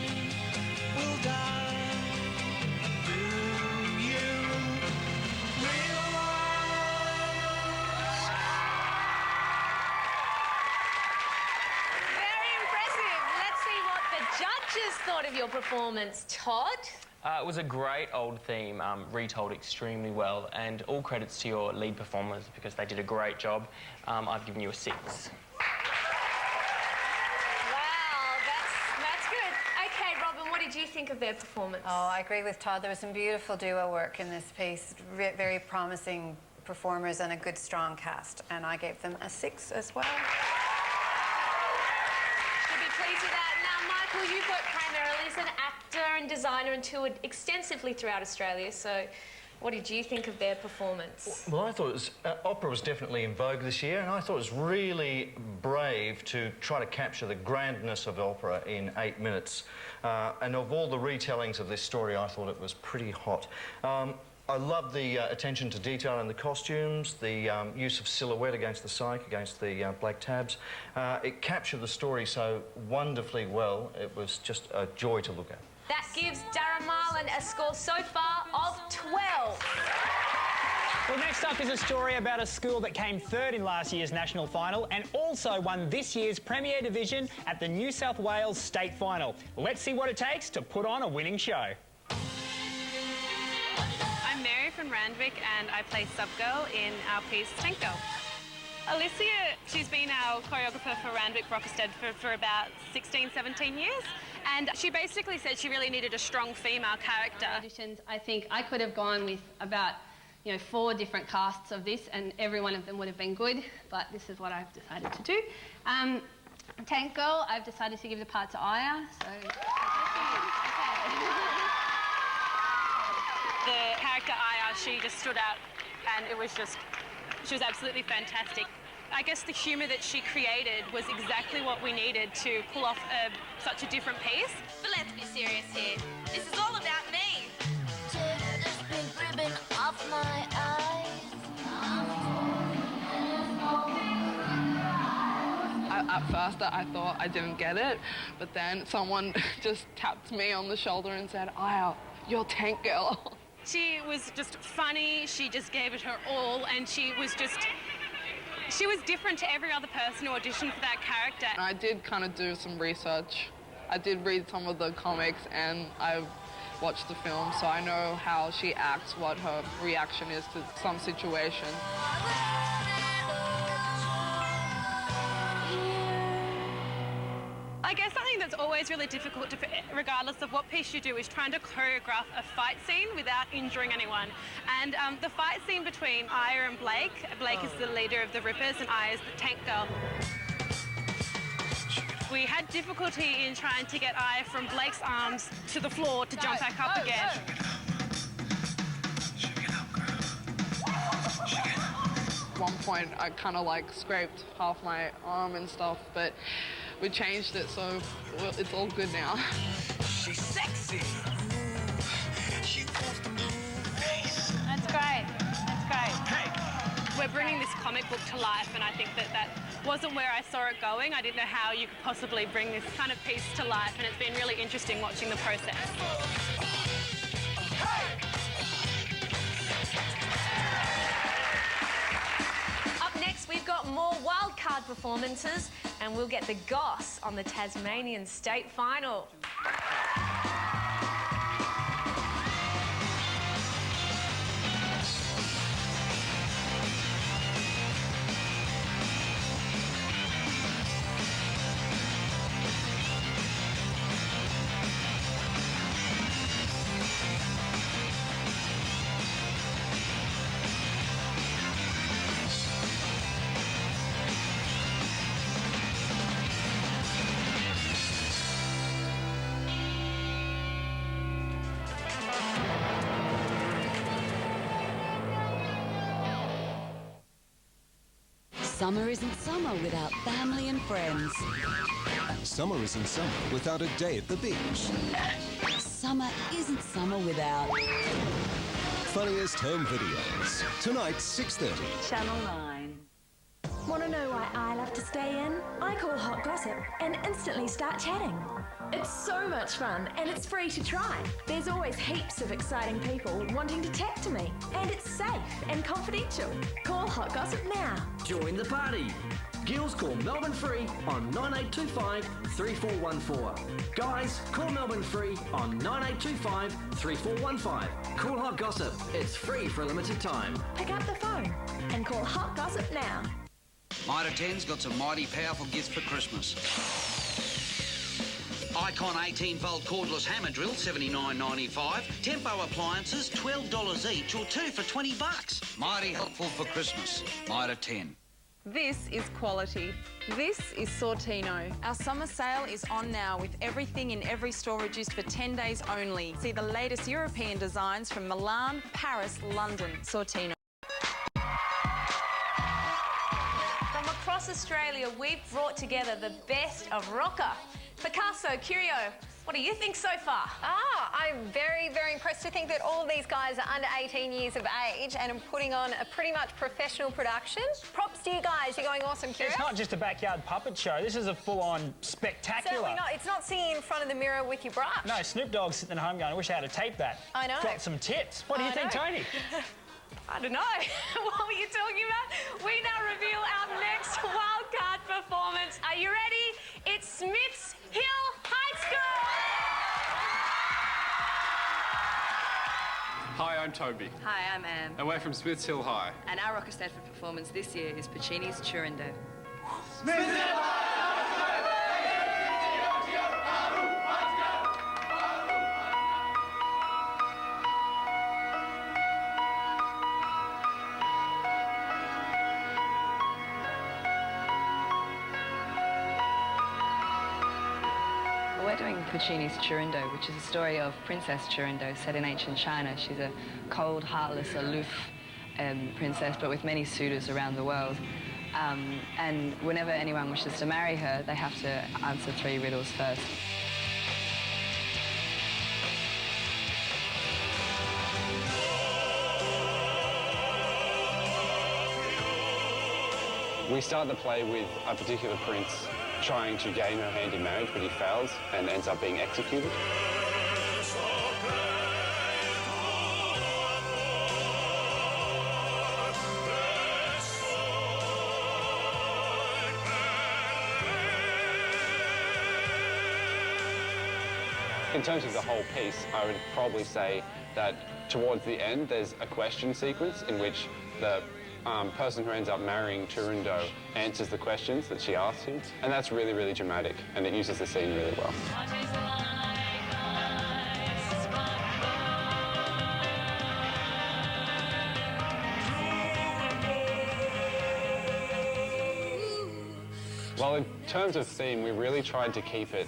will die? Do you realize? Very impressive. Let's see what the judges thought of your performance. Todd? It was a great old theme, retold extremely well, and all credits to your lead performers because they did a great job. I've given you a 6. That's good. Okay, Robin, what did you think of their performance? Oh, I agree with Todd. There was some beautiful duo work in this piece. Very promising performers and a good, strong cast. And I gave them a 6 as well. Should be pleased with that. Now, Michael, you've worked primarily as an actor and designer and toured extensively throughout Australia, so what did you think of their performance? Well, I thought it was, opera was definitely in vogue this year, and I thought it was really brave to try to capture the grandness of opera in 8 minutes. And of all the retellings of this story, I thought it was pretty hot. I love the attention to detail in the costumes, the use of silhouette against the cyc, against the black tabs. It captured the story so wonderfully well. It was just a joy to look at. That gives Darren Marlin a score so far of 12. Well, next up is a story about a school that came third in last year's national final and also won this year's Premier Division at the New South Wales State Final. Let's see what it takes to put on a winning show. I'm Mary from Randwick and I play Subgirl in our piece Tank Girl. Alicia, she's been our choreographer for Randwick Rock Eisteddfod for about 16, 17 years. And she basically said she really needed a strong female character. I think I could have gone with about, 4 different casts of this and every one of them would have been good, but this is what I've decided to do. Tank Girl, I've decided to give the part to Aya, so... The character Aya, she just stood out and it was just, she was absolutely fantastic. I guess the humour that she created was exactly what we needed to pull off such a different piece. But let's be serious here. This is all about me. Tear this pink ribbon off my eyes. At first, I thought I didn't get it, but then someone just tapped me on the shoulder and said, Aya, you're Tank Girl. She was just funny, she just gave it her all, and she was different to every other person who auditioned for that character. I did kind of do some research. I did read some of the comics and I watched the film, so I know how she acts, what her reaction is to some situation. I guess something that's always really difficult, regardless of what piece you do, is trying to choreograph a fight scene without injuring anyone. And the fight scene between Aya and Blake is the leader of the Rippers and Aya is the Tank Girl. We had difficulty in trying to get Aya from Blake's arms to the floor to jump back up again. At one point, I kind of scraped half my arm and stuff, but we changed it, so it's all good now. She's sexy. That's great. That's great. Hey. We're bringing this comic book to life, and I think that wasn't where I saw it going. I didn't know how you could possibly bring this kind of piece to life, and it's been really interesting watching the process. Up next, we've got more wildcard performances, and we'll get the goss on the Tasmanian State Final. Summer isn't summer without family and friends. Summer isn't summer without a day at the beach. Summer isn't summer without... Funniest home videos. Tonight, 6:30. Channel 9. Want to know why I love to stay in? I call Hot Gossip and instantly start chatting. It's so much fun and it's free to try. There's always heaps of exciting people wanting to talk to me, and it's safe and confidential. Call Hot Gossip now. Join the party. Girls, call Melbourne Free on 9825 3414. Guys, call Melbourne Free on 9825 3415. Call Hot Gossip. It's free for a limited time. Pick up the phone and call Hot Gossip now. Mitre 10's got some mighty powerful gifts for Christmas. Icon 18-volt cordless hammer drill, $79.95. Tempo appliances, $12 each, or 2 for $20. Mighty helpful for Christmas. Mitre 10. This is quality. This is Sortino. Our summer sale is on now with everything in every store reduced for 10 days only. See the latest European designs from Milan, Paris, London. Sortino. From across Australia, we've brought together the best of rocker. Picasso, Curio, what do you think so far? I'm very, very impressed to think that all of these guys are under 18 years of age and are putting on a pretty much professional production. Props to you guys, you're going awesome, Curio. It's not just a backyard puppet show, this is a full-on spectacular. Certainly not. It's not singing in front of the mirror with your brush. No, Snoop Dogg's sitting at home going, I wish I had a tape that. I know. Got some tips. What do you think, Tony? I don't know. What were you talking about? We now reveal our next wildcard performance. Are you ready? It's Smith's Hill High School! Hi, I'm Toby. Hi, I'm Anne. And we're from Smiths Hill High. And our Rock Eisteddfod performance this year is Puccini's Turandot. Smiths Hill High! We're doing Puccini's Turandot, which is a story of Princess Turandot set in ancient China. She's a cold, heartless, aloof princess, but with many suitors around the world. And whenever anyone wishes to marry her, they have to answer 3 riddles first. We start the play with a particular prince trying to gain her hand in marriage, but he fails and ends up being executed. In terms of the whole piece, I would probably say that towards the end, there's a question sequence in which the person who ends up marrying Turandot answers the questions that she asks him, and that's really, really dramatic, and it uses the scene really well. Well, in terms of theme, we really tried to keep it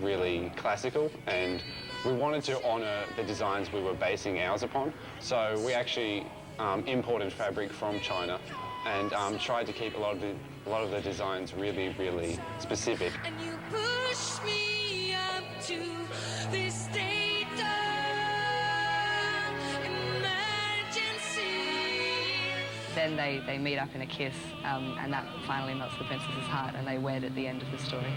really classical, and we wanted to honour the designs we were basing ours upon. So we actually imported fabric from China and tried to keep a lot of the designs really, really specific. And you push me up to this state of emergency. Then they meet up in a kiss, and that finally melts the princess's heart, and they wed at the end of the story.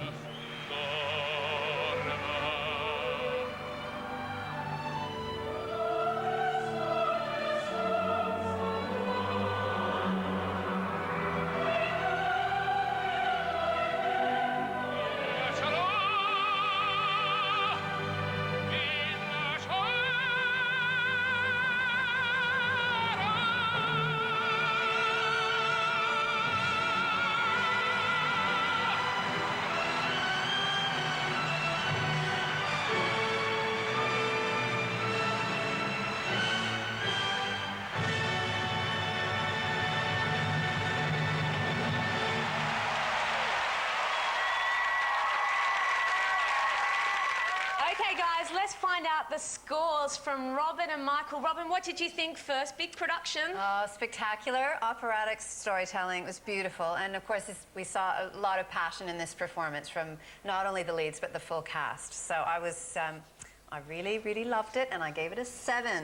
Okay, guys, let's find out the scores from Robin and Michael. Robin, what did you think first? Big production? Oh, spectacular. Operatic storytelling. It was beautiful. And, of course, we saw a lot of passion in this performance from not only the leads, but the full cast. So I really, really loved it, and I gave it a 7. Well,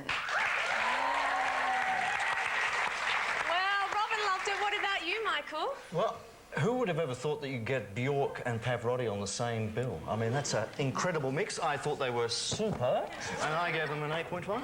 Robin loved it. What about you, Michael? Well, who would have ever thought that you'd get Bjork and Pavarotti on the same bill? I mean, that's an incredible mix. I thought they were super, and I gave them an 8.5. It's looking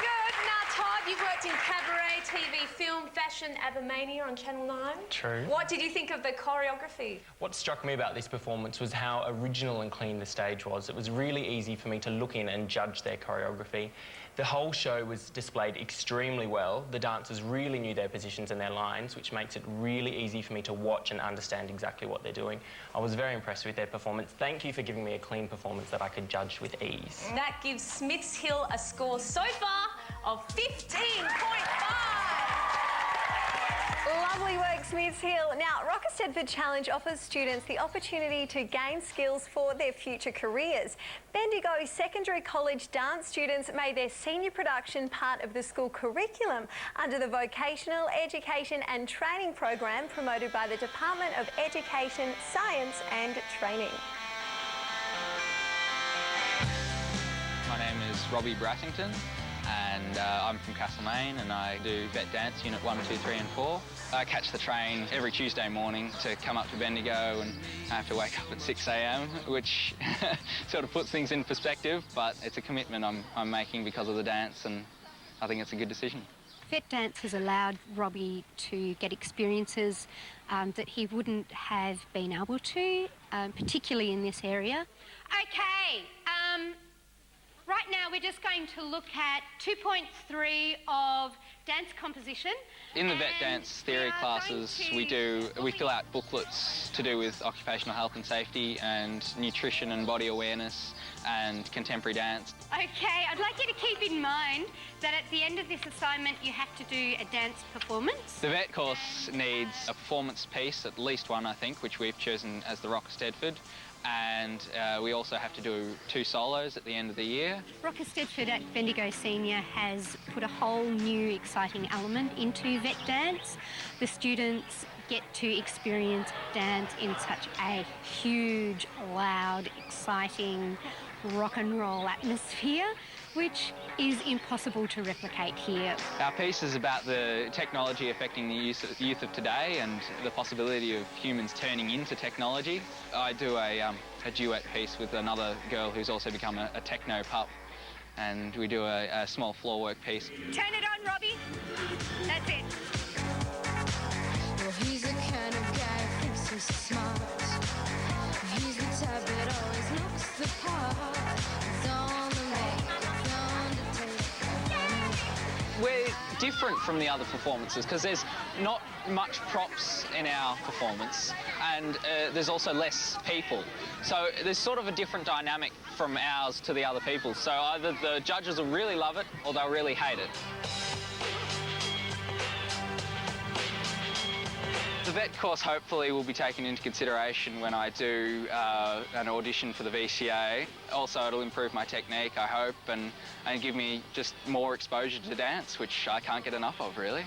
good. Now, Todd, you've worked in cabaret, TV, film, fashion, Abermania on Channel 9. True. What did you think of the choreography? What struck me about this performance was how original and clean the stage was. It was really easy for me to look in and judge their choreography. The whole show was displayed extremely well. The dancers really knew their positions and their lines, which makes it really easy for me to watch and understand exactly what they're doing. I was very impressed with their performance. Thank you for giving me a clean performance that I could judge with ease. That gives Smiths Hill a score so far of 15.5. Lovely work, Smiths Hill. Now, Rock Eisteddfod Challenge offers students the opportunity to gain skills for their future careers. Bendigo Secondary College dance students made their senior production part of the school curriculum under the Vocational Education and Training program promoted by the Department of Education, Science and Training. My name is Robbie Brassington, and I'm from Castlemaine, and I do vet dance unit 1, 2, 3 and 4. I catch the train every Tuesday morning to come up to Bendigo, and I have to wake up at 6 a.m, which sort of puts things in perspective, but it's a commitment I'm making because of the dance, and I think it's a good decision. Vet dance has allowed Robbie to get experiences that he wouldn't have been able to, particularly in this area. Okay, right now we're just going to look at 2.3 of dance composition. In the vet dance theory classes, we fill out booklets to do with occupational health and safety and nutrition and body awareness and contemporary dance. Okay, I'd like you to keep in mind that at the end of this assignment you have to do a dance performance. The vet course needs a performance piece, at least one I think, which we've chosen as the Rock Eisteddfod. And we also have to do 2 solos at the end of the year. Rock Eisteddfod at Bendigo Senior has put a whole new exciting element into vet dance. The students get to experience dance in such a huge, loud, exciting rock and roll atmosphere, which is impossible to replicate here. Our piece is about the technology affecting the youth of today and the possibility of humans turning into technology. I do a duet piece with another girl who's also become a techno pup, and we do a small floor work piece. Turn it on, Robbie. That's it. Well, he's the kind of guy who thinks he's smart. He's the type that always looks the part. It's on the make, it's on the take. We're different from the other performances because there's not much props in our performance, and there's also less people. So there's sort of a different dynamic from ours to the other people. So either the judges will really love it or they'll really hate it. The vet course hopefully will be taken into consideration when I do an audition for the VCA. Also, it'll improve my technique, I hope, and give me just more exposure to dance, which I can't get enough of, really.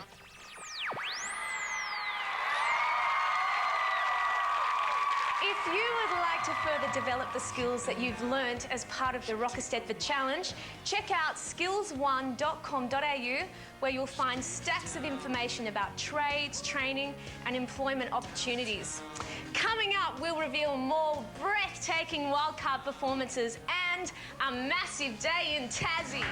If you would like to further develop the skills that you've learnt as part of the Rock Eisteddfod Challenge, check out skills1.com.au, where you'll find stacks of information about trades, training and employment opportunities. Coming up, we'll reveal more breathtaking wildcard performances and a massive day in Tassie.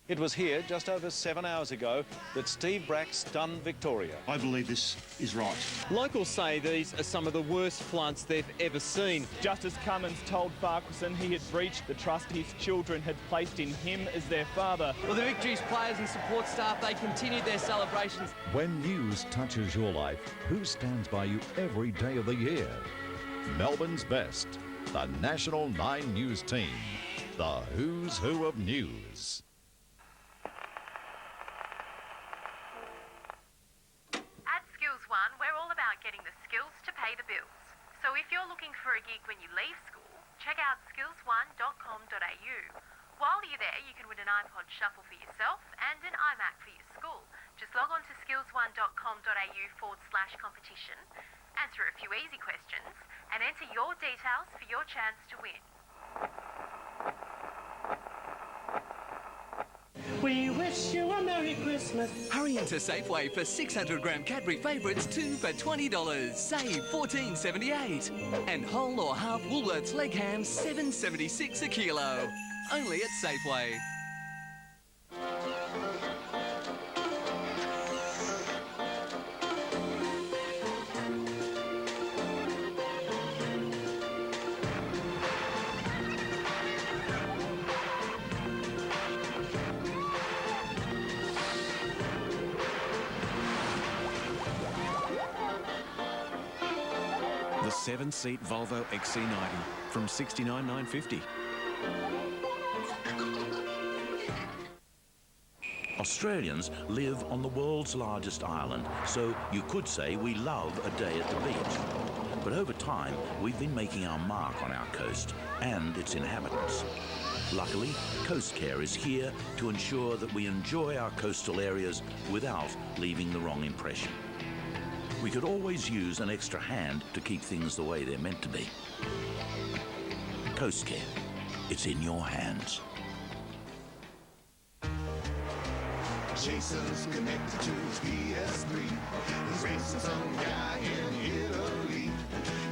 It was here just over 7 hours ago that Steve Brack stunned Victoria. I believe this is right. Locals say these are some of the worst floods they've ever seen. Justice Cummins told Farquharson he had breached the trust his children had placed in him as their father. Well, the Victory's players and support staff, they continued their celebrations. When news touches your life, who stands by you every day of the year? Melbourne's best, the National 9 News team, the who's who of news. We're all about getting the skills to pay the bills. So if you're looking for a gig when you leave school, check out skills1.com.au. While you're there, you can win an iPod Shuffle for yourself and an iMac for your school. Just log on to skills1.com.au/competition, answer a few easy questions, and enter your details for your chance to win. We wish you a Merry Christmas. Hurry into Safeway for 600-gram Cadbury Favourites, 2 for $20. Save $14.78. And whole or half Woolworths leg ham, $7.76 a kilo. Only at Safeway. The 7-seat Volvo XC90 from $69,950. Australians live on the world's largest island, so you could say we love a day at the beach. But over time, we've been making our mark on our coast and its inhabitants. Luckily, Coast Care is here to ensure that we enjoy our coastal areas without leaving the wrong impression. We could always use an extra hand to keep things the way they're meant to be. Coast Care, it's in your hands. Jason's connected to his PS3. He's racing some guy in Italy.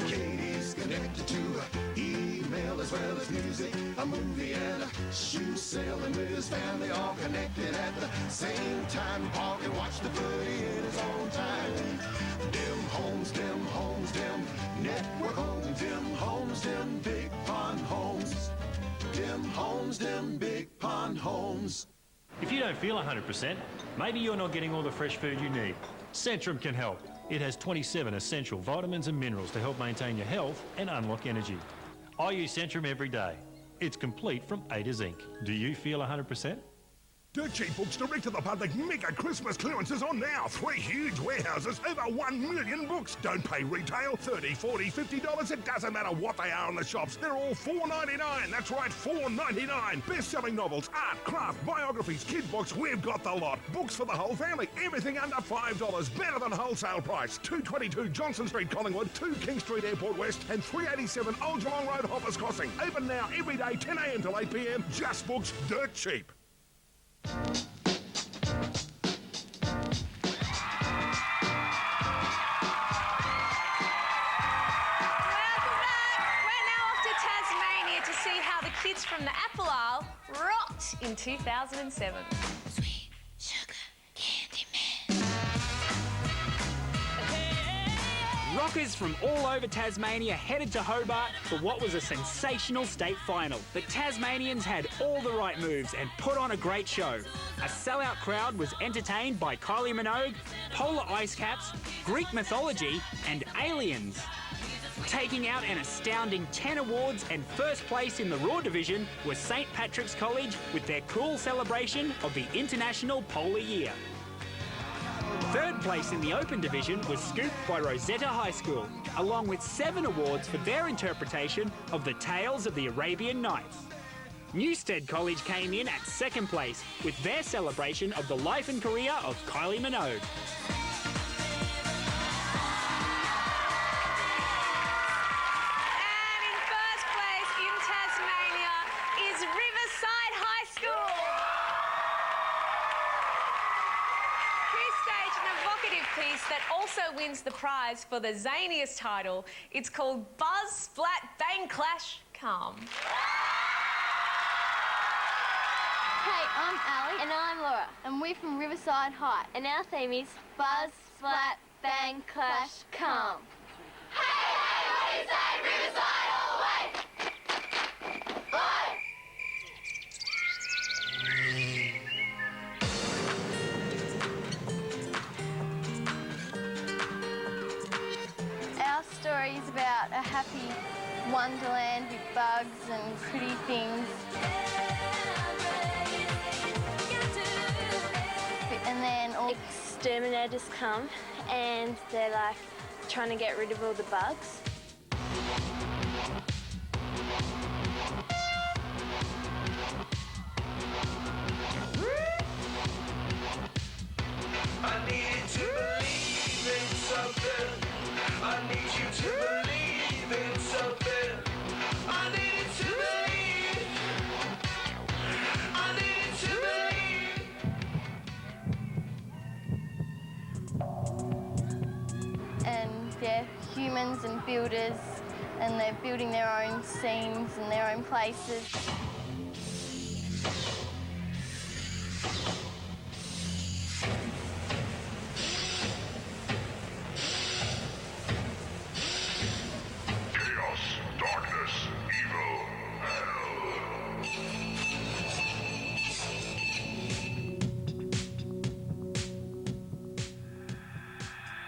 Katie's connected to email as well as music, a movie and a shoe selling with his family, all connected at the same time. Paul can watch the footy in his own time. Dim homes, dim network homes, dim big pond homes. Dim homes, dim big pond homes. If you don't feel 100%, maybe you're not getting all the fresh food you need. Centrum can help. It has 27 essential vitamins and minerals to help maintain your health and unlock energy. I use Centrum every day. It's complete from A to Zinc. Do you feel 100%? Dirt Cheap Books direct to the public mega Christmas clearances on now. 3 huge warehouses, over 1 million books. Don't pay retail, $30, $40, $50. It doesn't matter what they are in the shops. They're all $4.99. That's right, $4.99. Best-selling novels, art, craft, biographies, kid books. We've got the lot. Books for the whole family. Everything under $5. Better than wholesale price. 222 Johnson Street, Collingwood, 2 King Street, Airport West, and 387 Old Geelong Road, Hoppers Crossing. Open now every day, 10 a.m. till 8 p.m. Just Books, dirt cheap. Welcome back. We're now off to Tasmania to see how the kids from the Apple Isle rocked in 2007. Sweet sugar candy man. Rockers from all over Tasmania headed to Hobart for what was a sensational state final. The Tasmanians had all the right moves and put on a great show. A sellout crowd was entertained by Kylie Minogue, polar ice caps, Greek mythology and aliens. Taking out an astounding 10 awards and first place in the Raw division was St Patrick's College with their cool celebration of the International Polar Year. Third place in the Open division was scooped by Rosetta High School, along with 7 awards for their interpretation of the Tales of the Arabian Nights. Newstead College came in at second place with their celebration of the life and career of Kylie Minogue. And in first place in Tasmania is Riverside High School. Chris staged an evocative piece that also wins the prize for the zaniest title. It's called Buzz, Splat, Bang, Clash, Calm. Hey, I'm Ali. And I'm Laura. And we're from Riverside High. And our theme is Buzz, Splat, Bang, Clash, Calm. Hey, what do you say? Riverside all the way! Our story is about a happy wonderland with bugs and pretty things. And then all exterminators come and they're like trying to get rid of all the bugs. I need to believe in something. I need you to believe in something. I need to believe. I need to believe. And they're humans and builders, and they're building their own scenes and their own places. Chaos, darkness, evil, hell.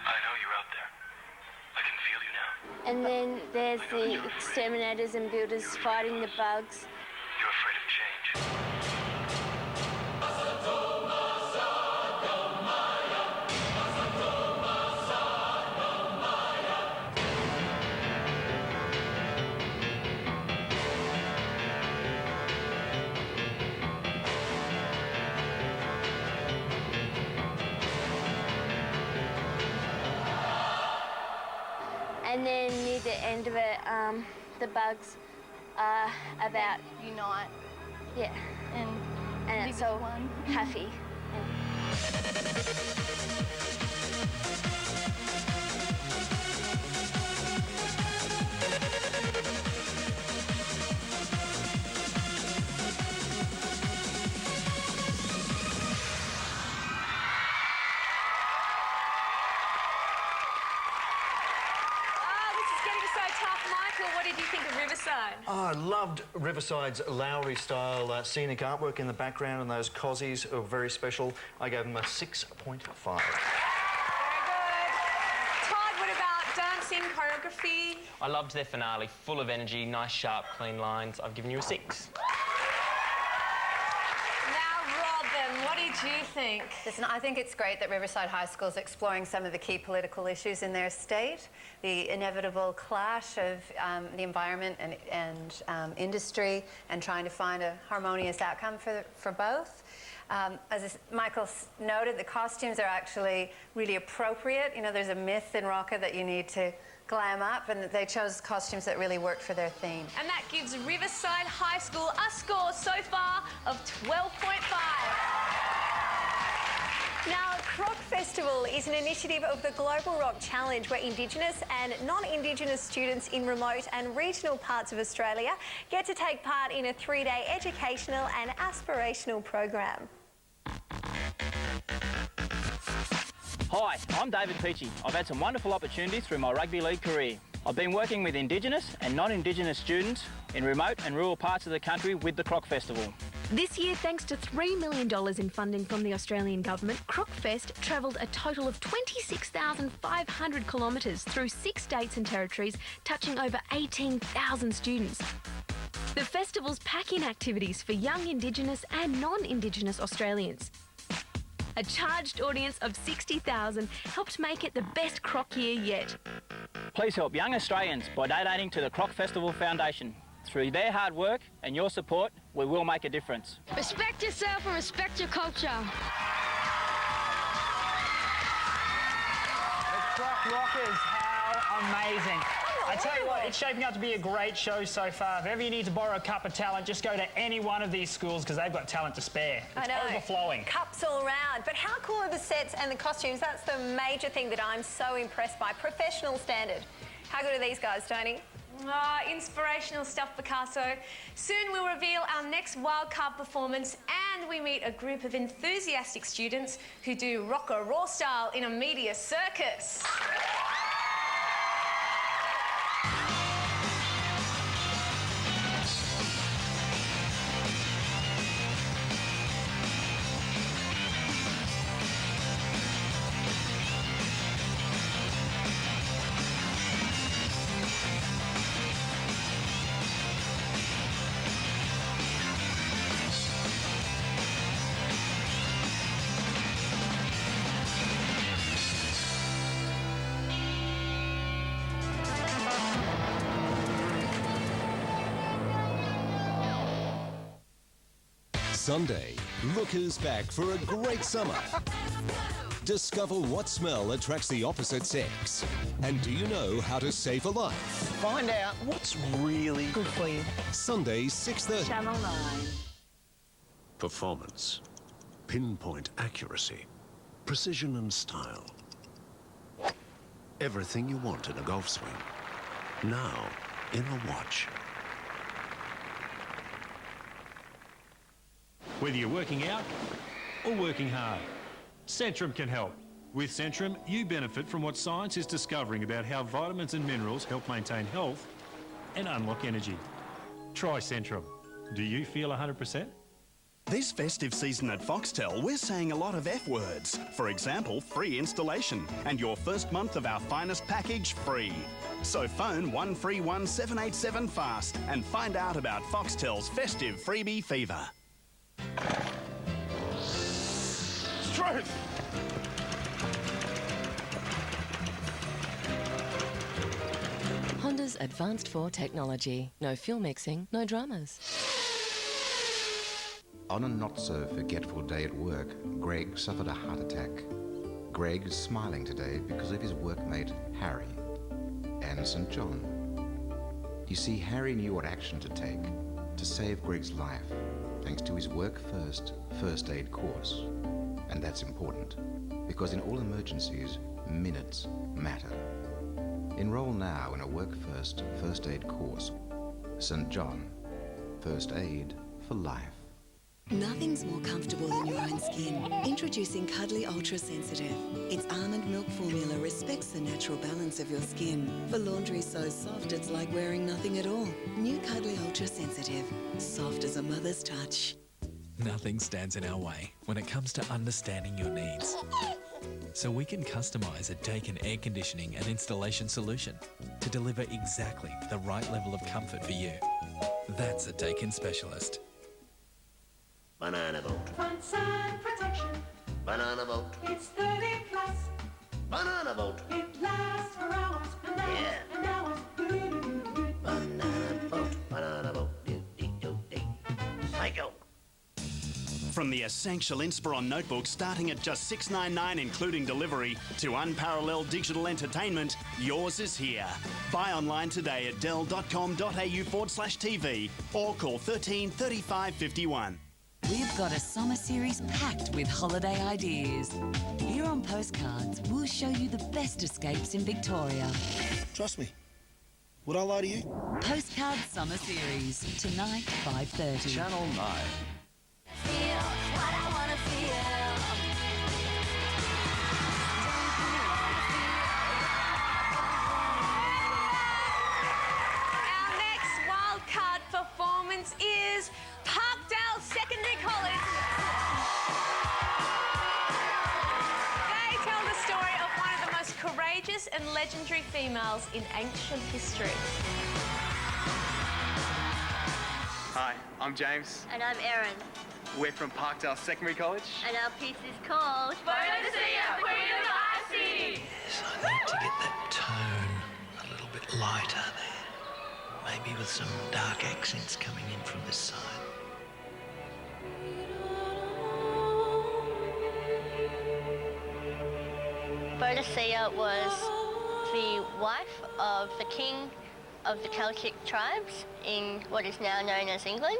I know you're out there. I can feel you now. And then there's the exterminators and builders fighting the bugs. You're afraid of change. And then near the end of it, the bugs are about unite. Yeah. And it's all happy. Michael, what did you think of Riverside? Oh, I loved Riverside's Lowry-style scenic artwork in the background, and those cozies are very special. I gave them a 6.5. Todd, what about dancing, choreography? I loved their finale, full of energy, nice, sharp, clean lines. I've given you a 6. What did you think? Listen, I think it's great that Riverside High School is exploring some of the key political issues in their state, the inevitable clash of the environment and industry, and trying to find a harmonious outcome for both. As Michael noted, the costumes are actually really appropriate. You know, there's a myth in Rocca that you need to glam up, and they chose costumes that really worked for their theme. And that gives Riverside High School a score so far of 12.5. Now, Croc Festival is an initiative of the Global Rock Challenge where Indigenous and non-Indigenous students in remote and regional parts of Australia get to take part in a 3-day educational and aspirational program. Hi, I'm David Peachy. I've had some wonderful opportunities through my rugby league career. I've been working with Indigenous and non-Indigenous students in remote and rural parts of the country with the Croc Festival. This year, thanks to $3 million in funding from the Australian Government, Crockfest travelled a total of 26,500 kilometres through 6 states and territories, touching over 18,000 students. The festival's pack-in activities for young Indigenous and non-Indigenous Australians. A charged audience of 60,000 helped make it the best Croc year yet. Please help young Australians by donating to the Croc Festival Foundation. Through their hard work and your support, we will make a difference. Respect yourself and respect your culture. The Croc Rockers, how amazing. I tell you what, it's shaping up to be a great show so far. If ever you need to borrow a cup of talent, just go to any one of these schools because they've got talent to spare. It's overflowing. Cups all round. But how cool are the sets and the costumes? That's the major thing that I'm so impressed by. Professional standard. How good are these guys, Tony? Inspirational stuff, Picasso. Soon we'll reveal our next wildcard performance and we meet a group of enthusiastic students who do rocker raw style in a media circus. Sunday, look who's back for a great summer. Discover what smell attracts the opposite sex. And do you know how to save a life? Find out what's really good for you. Sunday, 6:30. Channel 9. Performance, pinpoint accuracy, precision and style. Everything you want in a golf swing. Now, in a watch. Whether you're working out or working hard, Centrum can help. With Centrum, you benefit from what science is discovering about how vitamins and minerals help maintain health and unlock energy. Try Centrum. Do you feel 100%? This festive season at Foxtel, we're saying a lot of F words. For example, free installation and your first month of our finest package free. So phone 131787 fast and find out about Foxtel's festive freebie fever. Strength! Honda's Advanced 4 technology. No fuel mixing, no dramas. On a not-so-forgetful day at work, Greg suffered a heart attack. Greg is smiling today because of his workmate, Harry, and St. John. You see, Harry knew what action to take to save Greg's life, thanks to his Work First first aid course. And that's important, because in all emergencies, minutes matter. Enroll now in a Work First first aid course. St. John, first aid for life. Nothing's more comfortable than your own skin. Introducing Cuddly Ultra Sensitive. Its almond milk formula respects the natural balance of your skin. For laundry so soft it's like wearing nothing at all. New Cuddly Ultra Sensitive. Soft as a mother's touch. Nothing stands in our way when it comes to understanding your needs. So we can customise a Daikin air conditioning and installation solution to deliver exactly the right level of comfort for you. That's a Daikin specialist. Banana boat. Front side protection. Banana boat. It's 30 plus. Banana boat. It lasts for hours and hours and hours. Banana boat. Banana boat. Michael. From the essential Inspiron notebook starting at just $6.99 including delivery to unparalleled digital entertainment, yours is here. Buy online today at dell.com.au/TV or call 13 35 51. We've got a summer series packed with holiday ideas. Here on Postcards, we'll show you the best escapes in Victoria. Trust me. Would I lie to you? Postcard Summer Series, tonight, 5:30. Channel 9. Feel what I want to feel. Our next wildcard performance is Parkdale Secondary females in ancient history. Hi, I'm James. And I'm Erin. We're from Parkdale Secondary College. And our piece is called Boadicea, Queen of Icy. Yes, I need to get that tone a little bit lighter there. Maybe with some dark accents coming in from this side. Boadicea was the wife of the king of the Celtic tribes in what is now known as England.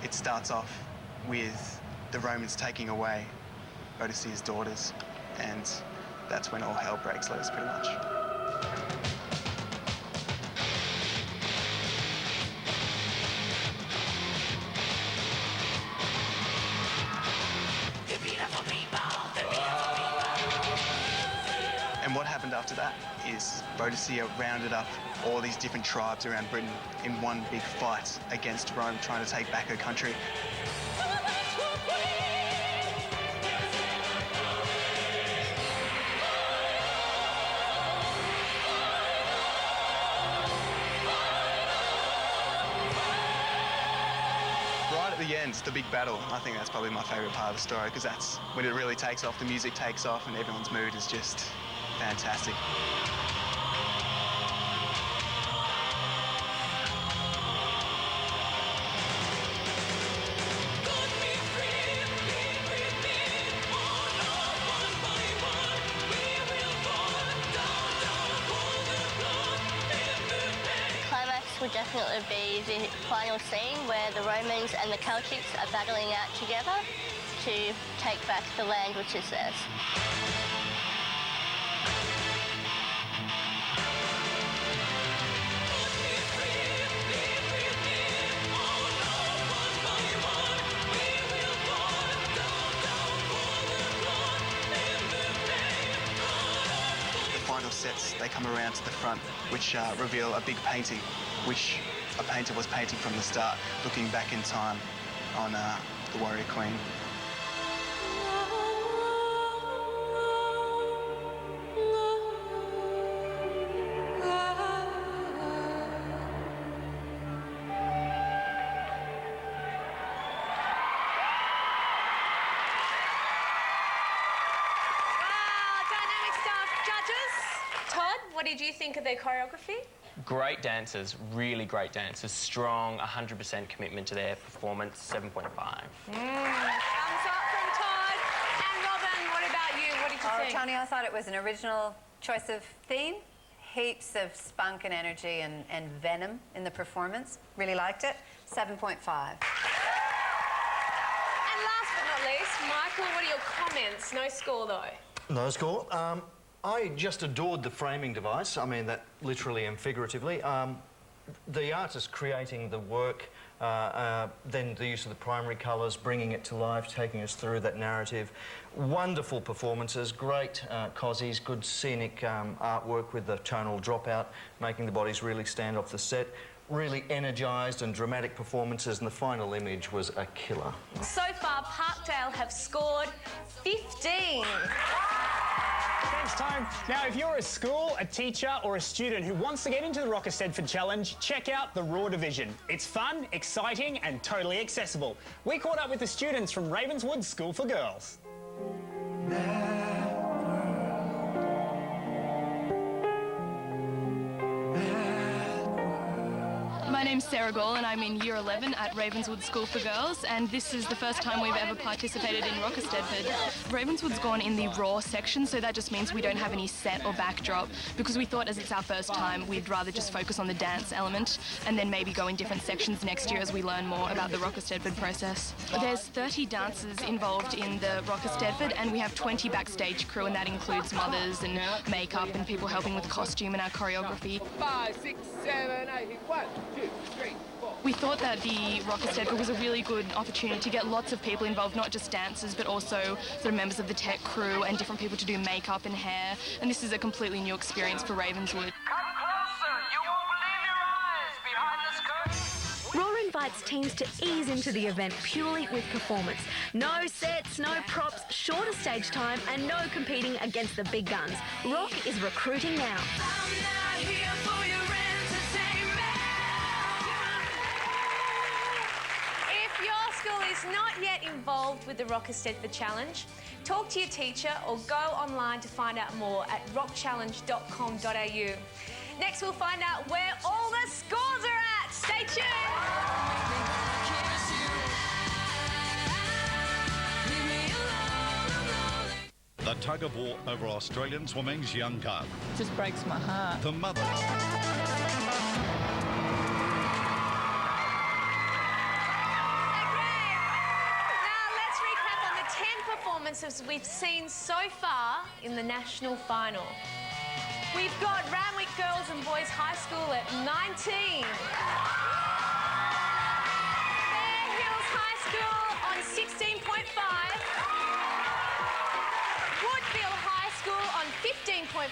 It starts off with the Romans taking away Boadicea's daughters, and that's when all hell breaks loose, pretty much. And what happened after that is Boadicea rounded up all these different tribes around Britain in one big fight against Rome, trying to take back her country. Right at the end, the big battle, I think that's probably my favourite part of the story, because that's when it really takes off, the music takes off, and everyone's mood is just fantastic. Would definitely be the final scene where the Romans and the Celtics are battling out together to take back the land which is theirs. The final sets, they come around to the front, which reveal a big painting, which a painter was painting from the start, looking back in time on the warrior queen. What did you think of their choreography? Great dancers, really great dancers. Strong, 100% commitment to their performance, 7.5. Thumbs up from Todd. And Robin, what about you? What did you think? Tony, I thought it was an original choice of theme. Heaps of spunk and energy and venom in the performance. Really liked it. 7.5. And last but not least, Michael, what are your comments? No score, though. No score. I just adored the framing device. I mean that literally and figuratively. The artist creating the work, then the use of the primary colours, bringing it to life, taking us through that narrative. Wonderful performances, great cozies, good scenic artwork with the tonal dropout, making the bodies really stand off the set. Really energised and dramatic performances, and the final image was a killer. So far, Parkdale have scored 15. Thanks, Tone. Now, if you're a school, a teacher or a student who wants to get into the Rock Eisteddfod Challenge, check out the Raw Division. It's fun, exciting and totally accessible. We caught up with the students from Ravenswood School for Girls. My name's Sarah Gall and I'm in Year 11 at Ravenswood School for Girls, and this is the first time we've ever participated in Rock Eisteddfod. Ravenswood's gone in the raw section, so that just means we don't have any set or backdrop, because we thought as it's our first time we'd rather just focus on the dance element and then maybe go in different sections next year as we learn more about the Rock Eisteddfod process. There's 30 dancers involved in the Rock Eisteddfod, and we have 20 backstage crew, and that includes mothers and makeup and people helping with costume and our choreography. 5, 6, 7, 8, 1, 2, 3, 4. We thought that the Rock Eisteddfod was a really good opportunity to get lots of people involved, not just dancers, but also sort of members of the tech crew and different people to do makeup and hair. And this is a completely new experience for Ravenswood. Come closer, you won't believe your eyes behind this curtain. Raw invites invites teams to ease into the event purely with performance. No sets, no props, shorter stage time, and no competing against the big guns. Rock is recruiting now. If your school is not yet involved with the Rock Eisteddfod Challenge, talk to your teacher or go online to find out more at rockchallenge.com.au. Next, we'll find out where all the scores are at. Stay tuned. The tug of war over Australian swimming's young cub. Just breaks my heart. The mother. Performances we've seen so far in the national final. We've got Randwick Girls and Boys High School at 19. Fair Hills High School on 16.5. Woodville High School on 15.5.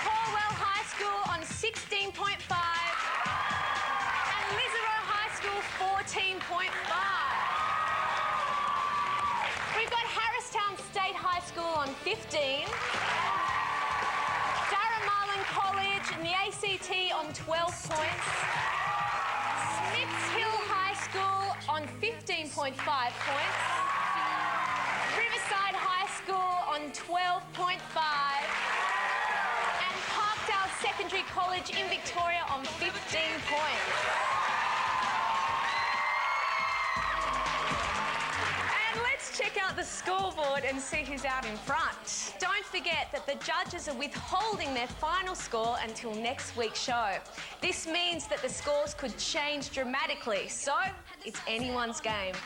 Corwell High School on 16.5. And Lisarow High School 14.5. We've got Harristown State High School on 15. Darramarlin College and the ACT on 12 points. Smiths Hill High School on 15.5 points. Riverside High School on 12.5. And Parkdale Secondary College in Victoria on 15 points. Check out the scoreboard and see who's out in front. Don't forget that the judges are withholding their final score until next week's show. This means that the scores could change dramatically, so it's anyone's game. And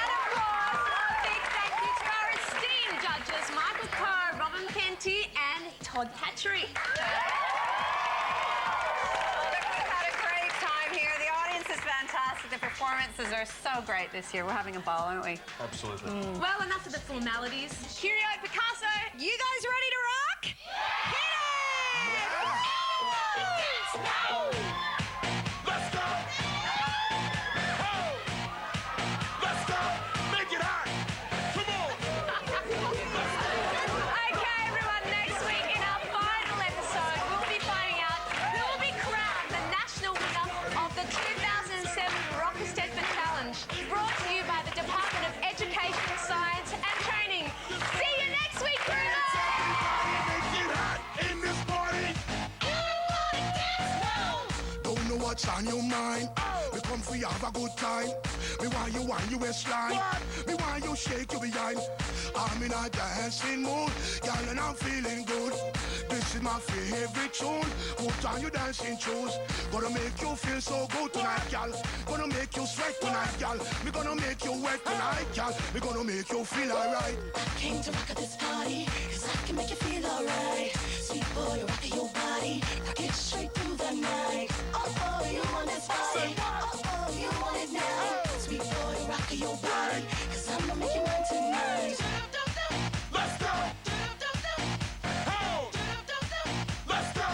of course, a big thank you to our esteemed judges, Michael Kerr, Robin Penty and Todd Hatchery. The performances are so great this year. We're having a ball, aren't we? Absolutely. Well, enough of the formalities. Curio, Picasso, you guys ready to rock? Hit it! Let's go! Let's go! Make it hot! Come on! Okay, everyone, next week in our final episode, we'll be finding out who will be crowned the national winner of the 2007 Rock Eisteddfod Challenge, brought to you by the Department of Education, Science and Training. See you next week, Bruno! In this party! Don't know what's on your mind. We come for you, have a good time. Me want you wind your waistline. Me want you shake your behind. I'm in a dancing mood, girl, and I'm feeling good. This is my favorite tune. Put on your dancing shoes. Gonna make you feel so good tonight, girl. Gonna make you sweat tonight, girl. Me gonna make you wet tonight, girl. Me gonna make you feel alright. I came to rock at this party, 'cause I can make you feel alright. Sweet boy, rock your body, rock it straight through the night. Oh, you want this body? Oh, you want it now? Sweet boy, rock your body, 'cause I'm gonna make you mine tonight. Let's go! Ho! Let's go!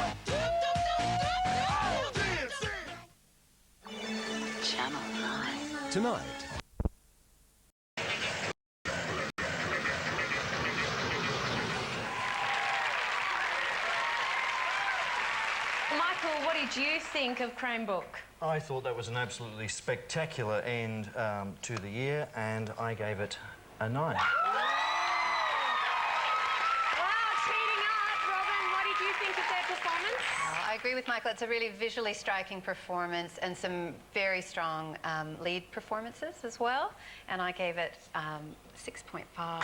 Channel 9. Tonight. Michael, what did you think of Cranebrook? I thought that was an absolutely spectacular end to the year, and I gave it a 9. Wow, cheating up. Robin, what did you think of their performance? I agree with Michael. It's a really visually striking performance and some very strong lead performances as well. And I gave it 6.5.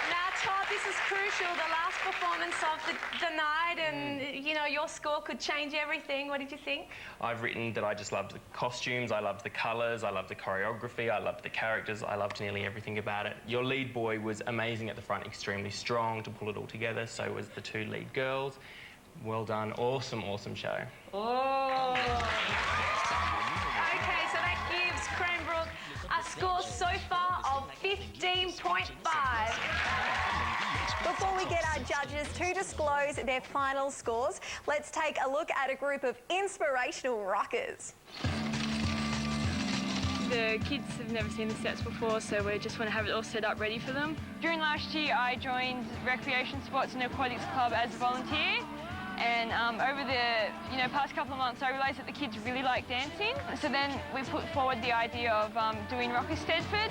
Now, Todd, this is crucial, the last performance of the night, and, you know, your score could change everything. What did you think? I've written that I just loved the costumes, I loved the colours, I loved the choreography, I loved the characters, I loved nearly everything about it. Your lead boy was amazing at the front, extremely strong to pull it all together, so was the two lead girls. Well done, awesome, awesome show. Oh! Okay, so that gives Cranebrook a score so far of 15.5. Look, before we get our judges to disclose their final scores, let's take a look at a group of inspirational rockers. The kids have never seen the sets before, so we just want to have it all set up ready for them. During last year, I joined Recreation Sports and Aquatics Club as a volunteer. And over the past couple of months, I realised that the kids really like dancing. So then we put forward the idea of doing Rock Eisteddfod.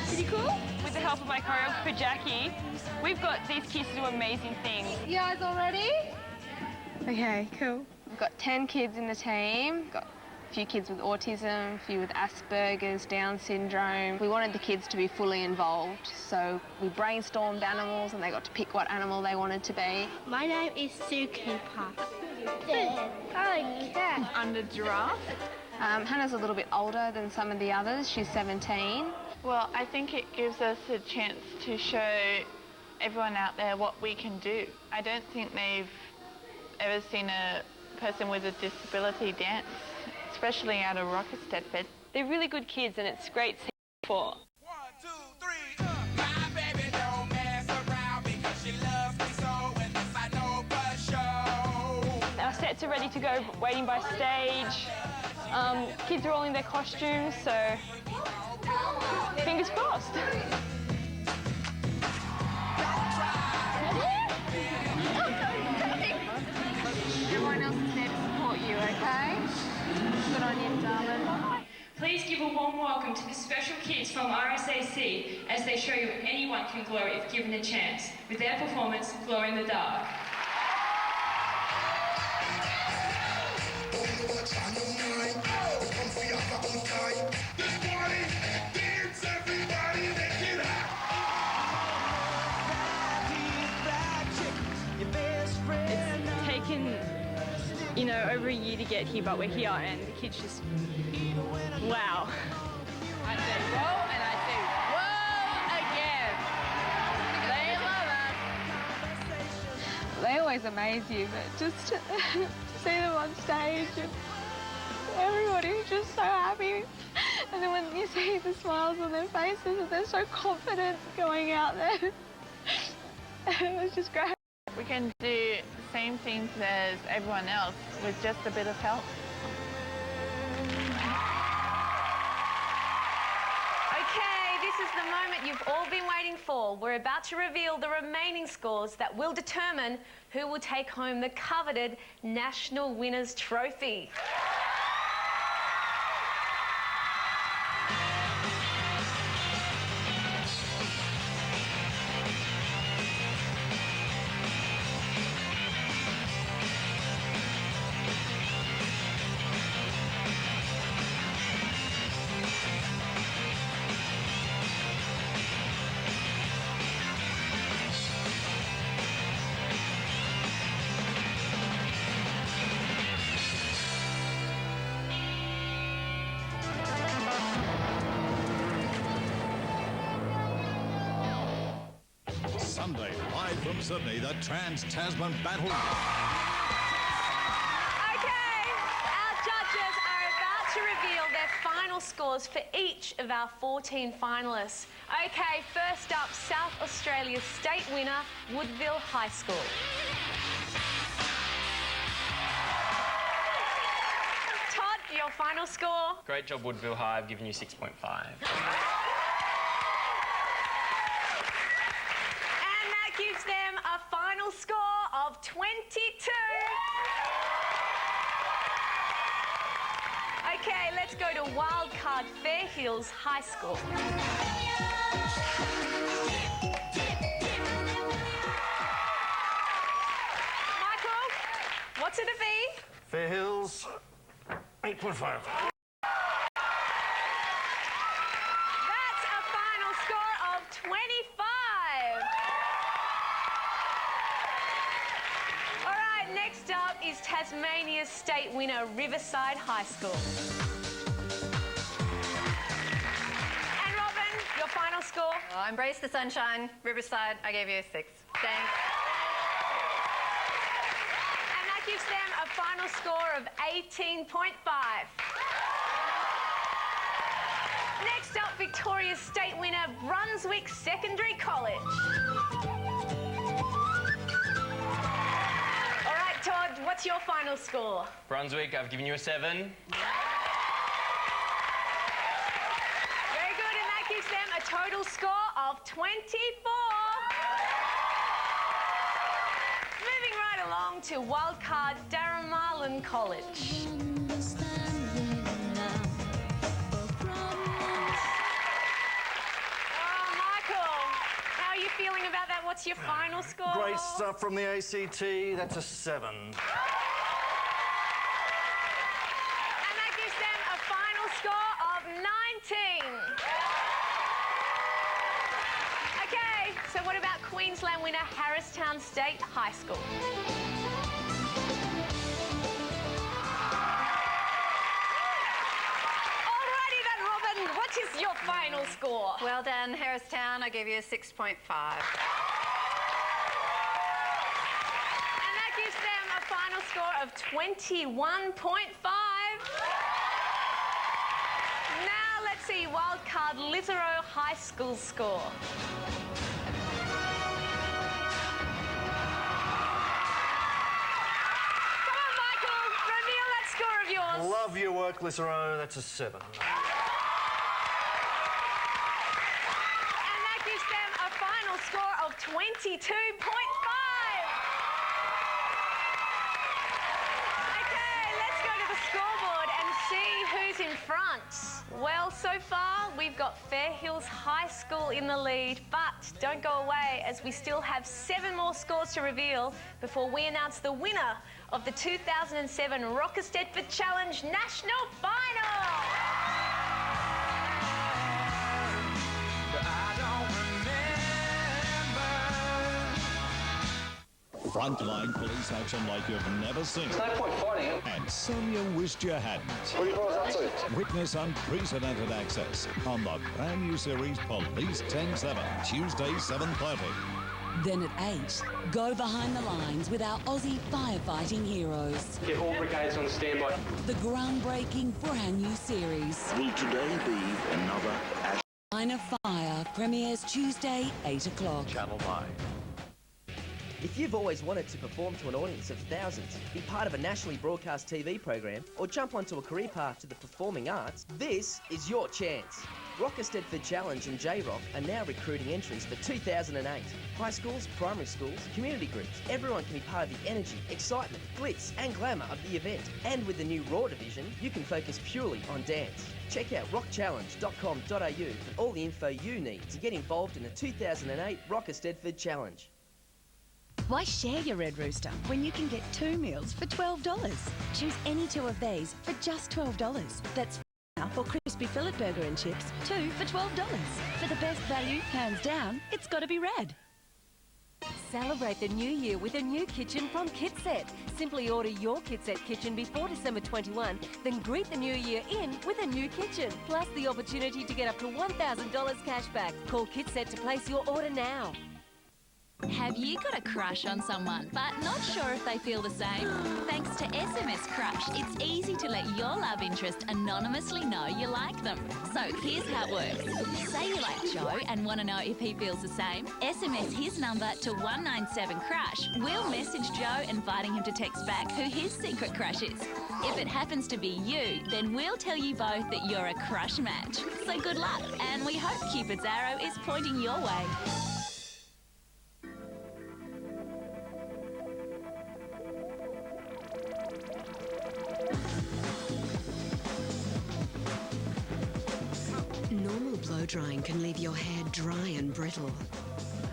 Pretty cool. With the help of my choreographer, Jackie, we've got these kids to do amazing things. You guys all ready? Okay, cool. We've got 10 kids in the team. Got a few kids with autism, a few with Asperger's, Down syndrome. We wanted the kids to be fully involved, so we brainstormed animals and they got to pick what animal they wanted to be. My name is Sue Cooper. Under giraffe. Hannah's a little bit older than some of the others. She's 17. Well, I think it gives us a chance to show everyone out there what we can do. I don't think they've ever seen a person with a disability dance, especially out of Rock Eisteddfod. They're really good kids and it's great to see for. Our sets are ready to go, waiting by stage. Kids are all in their costumes, so fingers crossed. Everyone else is there to support you, okay? Good on you, darling. Please give a warm welcome to the special kids from RSAC as they show you anyone can glow if given a chance with their performance, Glow in the Dark. It's taken, over a year to get here, but we're here and the kids just, wow. I say whoa and I say whoa again. They love us. They always amaze you, but just to see them on stage and everybody's just so happy. And then when you see the smiles on their faces and they're so confident going out there, it was just great. We can do the same things as everyone else with just a bit of help. Okay, this is the moment you've all been waiting for. We're about to reveal the remaining scores that will determine who will take home the coveted National Winners' Trophy. Sunday, live from Sydney, the Trans-Tasman Battle. Okay, our judges are about to reveal their final scores for each of our 14 finalists. Okay, first up, South Australia's state winner, Woodville High School. Todd, your final score? Great job, Woodville High. I've given you 6.5. Gives them a final score of 22. Okay, let's go to wildcard Fair Hills High School. Michael, what's it a be? Fair Hills, 8.5. That's a final score of 25. Next up is Tasmania's state winner, Riverside High School. And Robin, your final score? Oh, embrace the sunshine. Riverside, I gave you a 6. Thanks. And that gives them a final score of 18.5. Next up, Victoria's state winner, Brunswick Secondary College. All right, Todd, what's your final score? Brunswick, I've given you a 7. Very good, and that gives them a total score of 24. Moving right along to wildcard Darramarlin College. Feeling about that? What's your final score? Great stuff from the ACT. That's a 7. And that gives them a final score of 19. Okay, so what about Queensland winner Harristown State High School? Alrighty then, Robin, what is your final score? Well done, Harristown. I gave you a 6.5. And that gives them a final score of 21.5. Now let's see wildcard Lisarow High School score. Come on, Michael, reveal that score of yours. Love your work, Lisarow. That's a 7. Score of 22.5. Okay, let's go to the scoreboard and see who's in front. Well, so far we've got Fair Hills High School in the lead, but don't go away as we still have 7 more scores to reveal before we announce the winner of the 2007 Eisteddfod Challenge National Final. Frontline police action like you've never seen. There's no point fighting it. And Sonia wished you hadn't. What do you call that? Witness unprecedented access on the brand new series Police 10-7, Tuesday 7:30. Then at 8, go behind the lines with our Aussie firefighting heroes. Get all brigades on standby. The groundbreaking brand new series. Will today be another ash? Line of Fire premieres Tuesday, 8 o'clock. Channel 9. If you've always wanted to perform to an audience of thousands, be part of a nationally broadcast TV program, or jump onto a career path to the performing arts, this is your chance. Eisteddfod Challenge and J-Rock are now recruiting entrants for 2008. High schools, primary schools, community groups, everyone can be part of the energy, excitement, glitz and glamour of the event. And with the new Raw division, you can focus purely on dance. Check out rockchallenge.com.au for all the info you need to get involved in the 2008 Eisteddfod Challenge. Why share your Red Rooster when you can get 2 meals for $12? Choose any 2 of these for just $12. That's for crispy fillet burger and chips, 2 for $12. For the best value, hands down, it's got to be Red. Celebrate the new year with a new kitchen from KitSet. Simply order your KitSet kitchen before December 21, then greet the new year in with a new kitchen, plus the opportunity to get up to $1,000 cash back. Call KitSet to place your order now. Have you got a crush on someone but not sure if they feel the same? Thanks to SMS Crush, it's easy to let your love interest anonymously know you like them. So here's how it works. Say you like Joe and want to know if he feels the same. SMS his number to 197-CRUSH. We'll message Joe inviting him to text back who his secret crush is. If it happens to be you, then we'll tell you both that you're a crush match. So good luck, and we hope Cupid's arrow is pointing your way. Normal blow drying can leave your hair dry and brittle.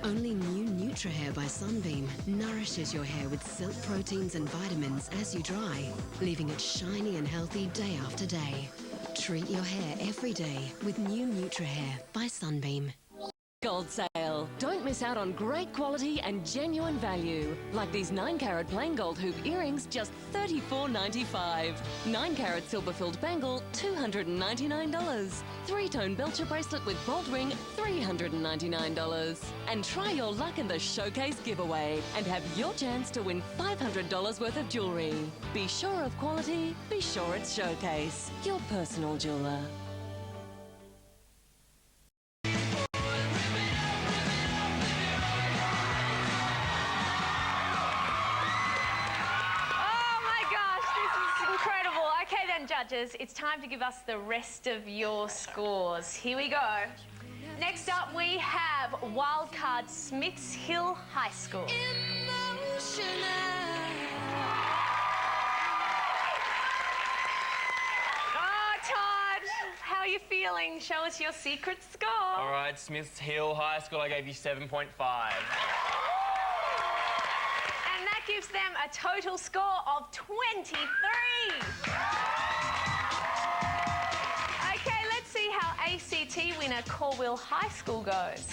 Only new NutriHair by Sunbeam nourishes your hair with silk proteins and vitamins as you dry, leaving it shiny and healthy day after day. Treat your hair every day with new NutriHair by Sunbeam. Gold sale. Don't miss out on great quality and genuine value. Like these 9-carat plain gold hoop earrings, just $34.95. 9-carat silver-filled bangle, $299. 3-tone Belcher bracelet with bolt ring, $399. And try your luck in the Showcase giveaway and have your chance to win $500 worth of jewellery. Be sure of quality, be sure it's Showcase, your personal jeweller. Okay then, judges, it's time to give us the rest of your scores. Here we go. Next up, we have wildcard Smiths Hill High School. Oh, Todd, how are you feeling? Show us your secret score. All right, Smiths Hill High School, I gave you 7.5. And that gives them a total score of 23. Okay, let's see how ACT winner Corwell High School goes.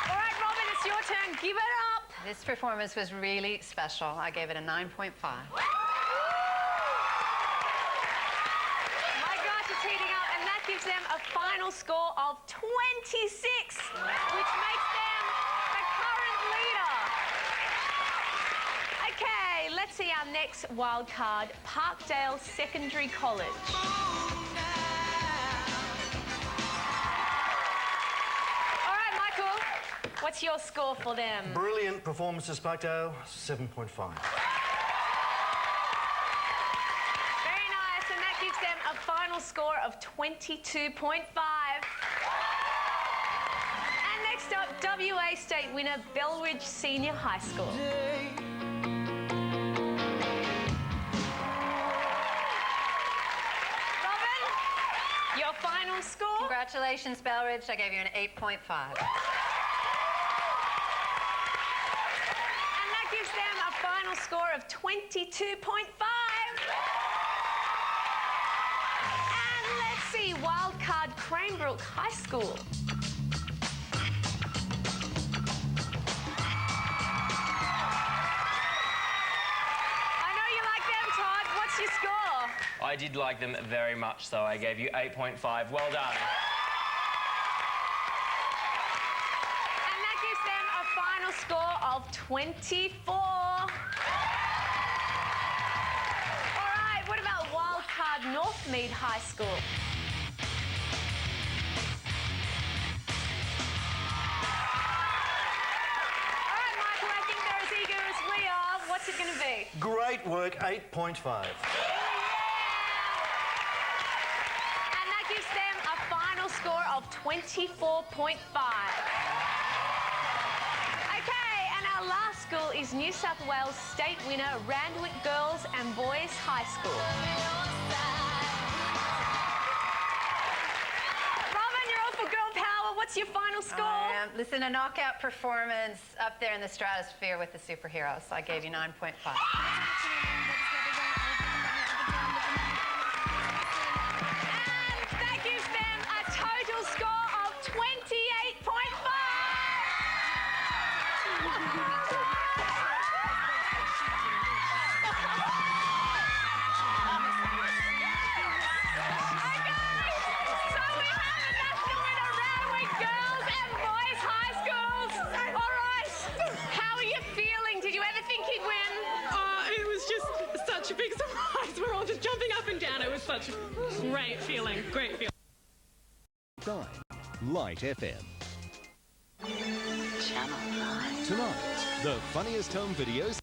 All right, Robin, it's your turn. Give it up. This performance was really special. I gave it a 9.5. My gosh, it's heating up, and that gives them a final score of 26, which makes them the current leader. Okay, let's see our next wild card, Parkdale Secondary College. All right, Michael, what's your score for them? Brilliant performances, Parkdale, 7.5. Very nice, and that gives them a final score of 22.5. And next up, WA State winner Bellridge Senior High School. Robin, your final score? Congratulations, Bellridge. I gave you an 8.5. And that gives them a final score of 22.5. And let's see, wildcard Cranebrook High School. I know you like them, Todd. What's your score? I did like them very much, so I gave you 8.5. Well done. And that gives them a final score of 24. All right, what about wildcard Northmead High School? All right, Michael, I think they're as eager as we are. What's it going to be? Great work, 8.5. And that gives them a final score of 24.5. Okay, and our last school is New South Wales State winner Randwick Girls and Boys High School. Robin, you're all for girl power. What's your final score? Listen, a knockout performance up there in the stratosphere with the superheroes. I gave you 9.5. That gives them a total score of 28.5. Such a big surprise. We're all just jumping up and down. It was such a great feeling. Great feeling. 9 Light FM. Channel 9. Tonight, the funniest home videos